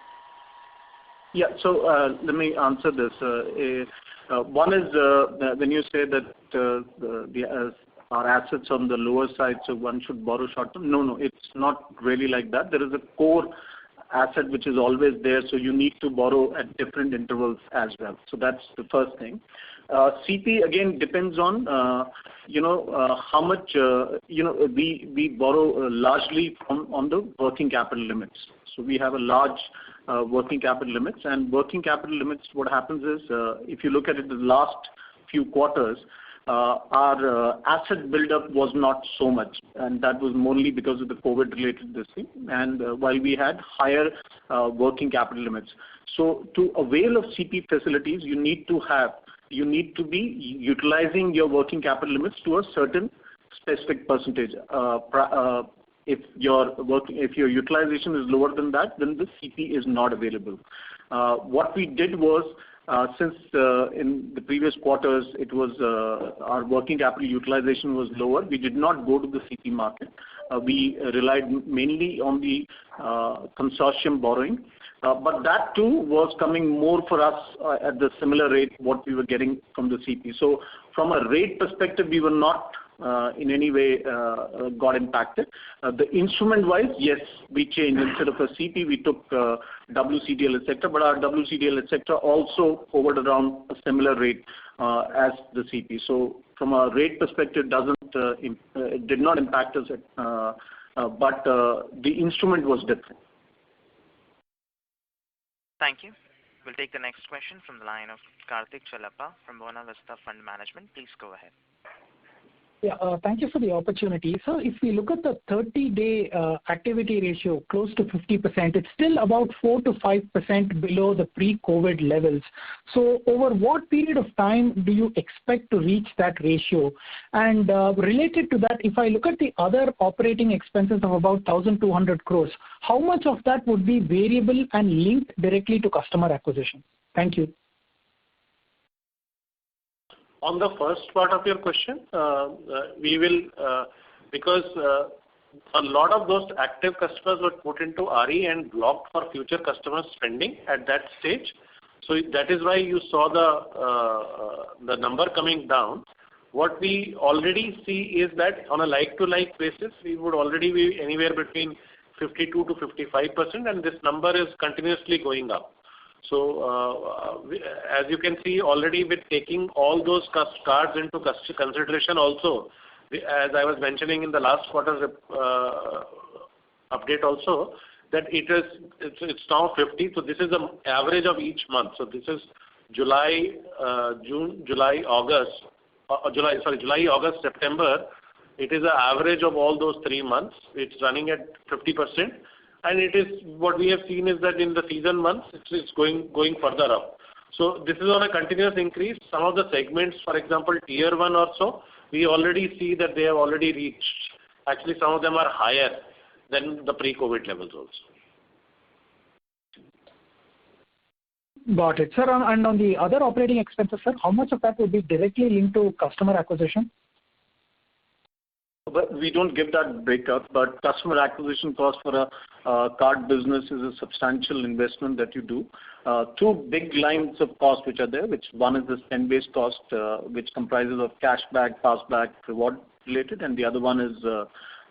Yeah, so let me answer this. One is when you say that our assets on the lower side, so one should borrow short term. No, it's not really like that. There is a core asset which is always there, so you need to borrow at different intervals as well. So that's the first thing. CP again depends on how much we borrow largely on the working capital limits. So we have a large working capital limits, and working capital limits. What happens is if you look at it the last few quarters, our asset buildup was not so much, and that was mainly because of the COVID-related this thing, and while we had higher working capital limits. So to avail of CP facilities, you need to be utilizing your working capital limits to a certain specific percentage. If your utilization is lower than that, then the CP is not available. What we did was, since in the previous quarters it was our working capital utilization was lower, we did not go to the CP market. We relied mainly on the consortium borrowing, but that too was coming more for us at the similar rate what we were getting from the CP. So from a rate perspective, we were not in any way got impacted. The instrument wise, yes, we changed. Instead of a CP, we took WCDL, etc. But our WCDL, etc. also hovered around a similar rate as the CP. So from a rate perspective, it did not impact us, but the instrument was different. Thank you. We'll take the next question from the line of Karthik Chellappa from Buena Vista Fund Management. Please go ahead. Yeah, thank you for the opportunity. So if we look at the 30-day activity ratio close to 50%, it's still about 4 to 5% below the pre-COVID levels. So over what period of time do you expect to reach that ratio? And related to that, if I look at the other operating expenses of about 1,200 crores, how much of that would be variable and linked directly to customer acquisition? Thank you. On the first part of your question, we will, because a lot of those active customers were put into RE and blocked for future customer spending at that stage. So that is why you saw the number coming down. What we already see is that on a like-to-like basis, we would already be anywhere between 52 to 55%, and this number is continuously going up. So as you can see already, with taking all those cards into consideration also, as I was mentioning in the last quarter's update also, that it's now 50. So this is the average of each month. So this is July, August, September. It is an average of all those 3 months. It's running at 50%. And it is what we have seen is that in the season months, it's going further up. So this is on a continuous increase. Some of the segments, for example, tier 1 or so, we already see that they have already reached. Actually, some of them are higher than the pre-COVID levels also. Got it, sir. And on the other operating expenses, sir, how much of that would be directly linked to customer acquisition? But we don't give that breakup, but customer acquisition cost for a card business is a substantial investment that you do. Two big lines of cost which are there, which one is the spend-based cost, which comprises of cashback, passback, reward related, and the other one is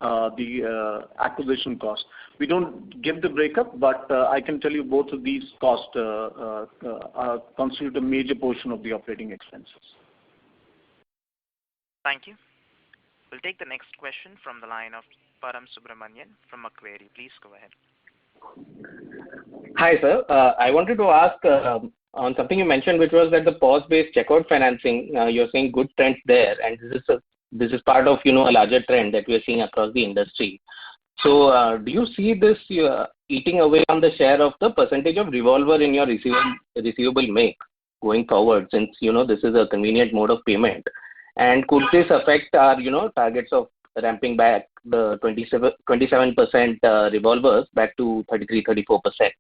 the acquisition cost. We don't give the breakup, but I can tell you both of these costs constitute a major portion of the operating expenses. Thank you. We'll take the next question from the line of Param Subramanian from Macquarie. Please go ahead. Hi, sir. I wanted to ask on something you mentioned, which was that the POS-based checkout financing, you're seeing good trends there, and this is part of a larger trend that we are seeing across the industry. So, do you see this eating away on the share of the percentage of revolver in your receivable make going forward, since this is a convenient mode of payment? And could this affect our targets of ramping back the 27% revolvers back to 33-34%?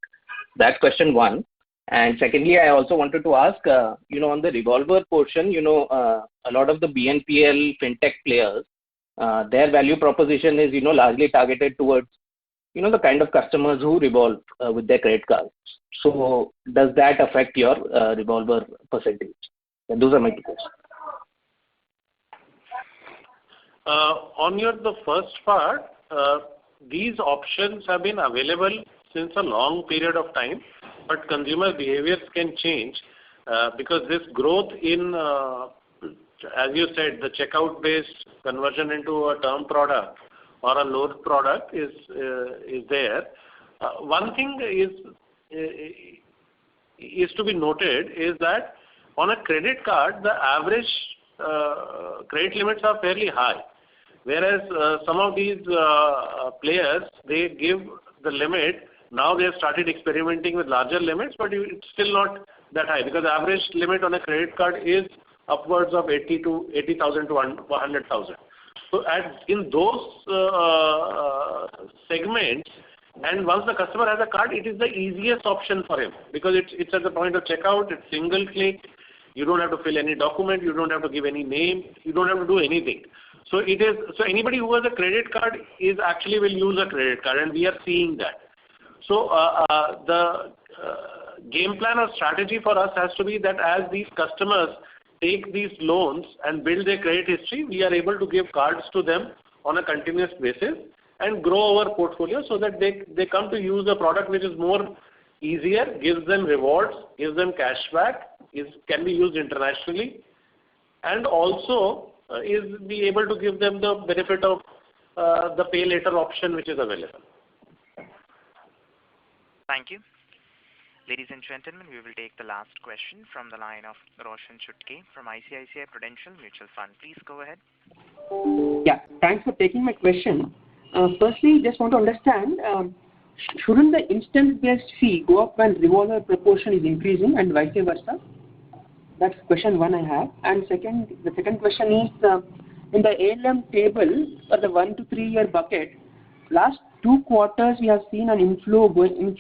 That's question one. And secondly, I also wanted to ask, on the revolver portion, a lot of the BNPL fintech players, their value proposition is largely targeted towards the kind of customers who revolve with their credit cards. So does that affect your revolver percentage? And those are my two questions. On the first part, these options have been available since a long period of time, but consumer behaviors can change because this growth in, as you said, the checkout-based conversion into a term product or a loan product is there. One thing is to be noted is that on a credit card, the average credit limits are fairly high. Whereas some of these players, they give the limit. Now they have started experimenting with larger limits, but it's still not that high because the average limit on a credit card is upwards of 80,000 to 100,000. So in those segments, and once the customer has a card, it is the easiest option for him because it's at the point of checkout. It's single click. You don't have to fill any document. You don't have to give any name. You don't have to do anything. So anybody who has a credit card actually will use a credit card, and we are seeing that. So the game plan or strategy for us has to be that as these customers take these loans and build their credit history, we are able to give cards to them on a continuous basis and grow our portfolio so that they come to use a product which is more easier, gives them rewards, gives them cashback, can be used internationally, and also is be able to give them the benefit of the pay later option which is available. Thank you. Ladies and gentlemen, we will take the last question from the line of Roshan Chutke from ICICI Prudential Mutual Fund. Please go ahead. Yeah, thanks for taking my question. Firstly, just want to understand, shouldn't the instant-based fee go up when revolver proportion is increasing and vice versa? That's question one I have. And the second question is, in the ALM table for the 1 to 3 year bucket, last 2 quarters we have seen an inflow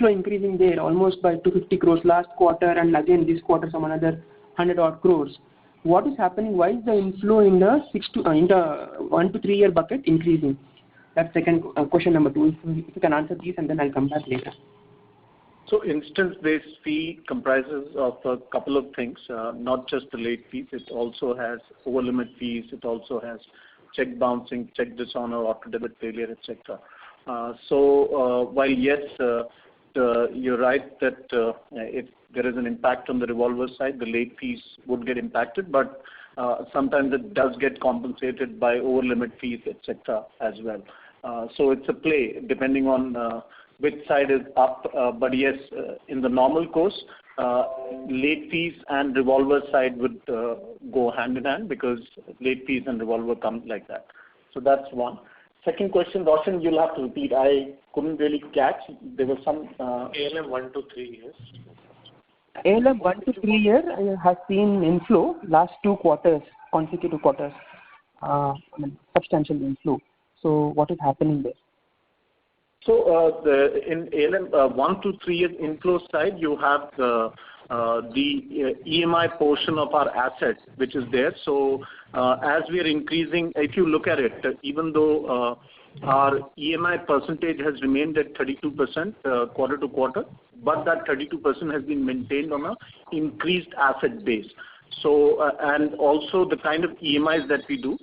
increasing there almost by 250 crores last quarter, and again this quarter some another 100 odd crores. What is happening? Why is the inflow in the 1 to 3 year bucket increasing? That's second question number 2. If you can answer these, and then I'll come back later. So instance-based fee comprises of a couple of things, not just the late fees. It also has over-limit fees. It also has check bouncing, check dishonor, auto-debit failure, etc. So while yes, you're right that if there is an impact on the revolver side, the late fees would get impacted, but sometimes it does get compensated by over-limit fees, etc. as well. So it's a play depending on which side is up, but yes, in the normal course, late fees and revolver side would go hand in hand because late fees and revolver come like that. So that's one. Second question, Roshan, you'll have to repeat. I couldn't really catch. There was some ALM 1 to 3 years. ALM 1 to 3 year has seen inflow last 2 quarters, consecutive quarters, substantial inflow. So what is happening there? In ALM 1 to 3 years inflow side, you have the EMI portion of our assets, which is there. As we are increasing, if you look at it, even though our EMI percentage has remained at 32% quarter to quarter, but that 32% has been maintained on a increased asset base. And also the kind of EMIs that we do,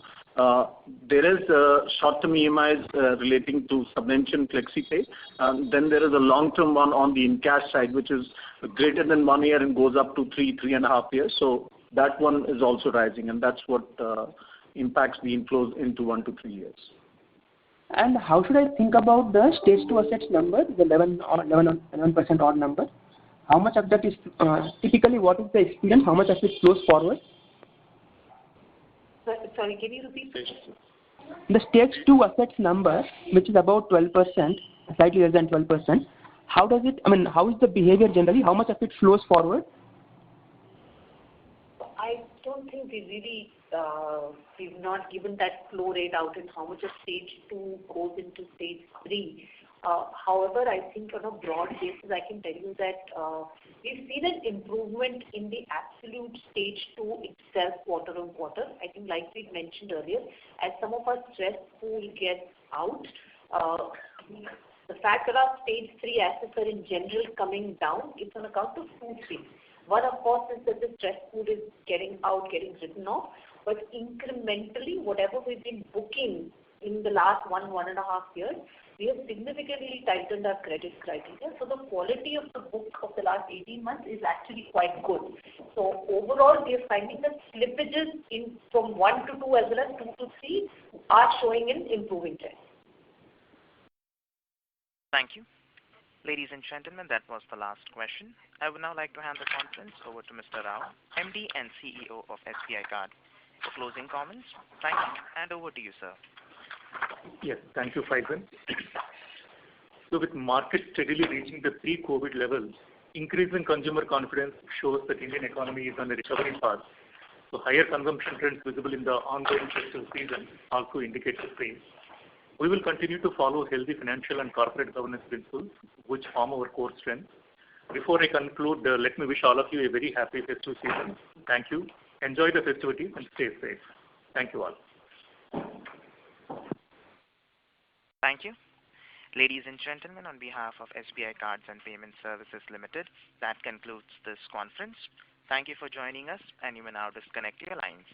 there is short-term EMIs relating to subvention FlexiPay. Then there is a long-term one on the in-cash side, which is greater than 1 year and goes up to 3.5 years. So that one is also rising, and that's what impacts the inflows into 1 to 3 years. And how should I think about the stage 2 assets number, the 11% odd number? How much of that is typically, what is the experience? How much of it flows forward? Sorry, can you repeat? The stage 2 assets number, which is about 12%, slightly less than 12%. How does it? I mean, how is the behavior generally? How much of it flows forward? I don't think we really, we've not given that flow rate out in how much of stage 2 goes into stage 3. However, I think on a broad basis, I can tell you that we've seen an improvement in the absolute stage 2 itself quarter on quarter. I think like we mentioned earlier, as some of our stress pool gets out, the fact that our stage 3 assets are in general coming down, it's on account of 2 things. One, of course, is that the stress pool is getting out, getting written off, but incrementally, whatever we've been booking in the last 1.5 years, we have significantly tightened our credit criteria. So the quality of the book of the last 18 months is actually quite good. So overall, we are finding that slippages from 1 to 2 as well as 2 to 3 are showing an improving trend. Thank you. Ladies and gentlemen, that was the last question. I would now like to hand the conference over to Mr. Rao, MD and CEO of SBI Card, for closing comments. Thank you, and over to you, sir. Yes, thank you, Faizan. So with markets steadily reaching the pre-COVID levels, increasing consumer confidence shows that Indian economy is on a recovery path. So higher consumption trends visible in the ongoing festive season also indicate the same. We will continue to follow healthy financial and corporate governance principles, which form our core strength. Before I conclude, let me wish all of you a very happy festive season. Thank you. Enjoy the festivities and stay safe. Thank you all. Thank you. Ladies and gentlemen, on behalf of SBI Cards and Payment Services Limited, that concludes this conference. Thank you for joining us, and you may now disconnect your lines.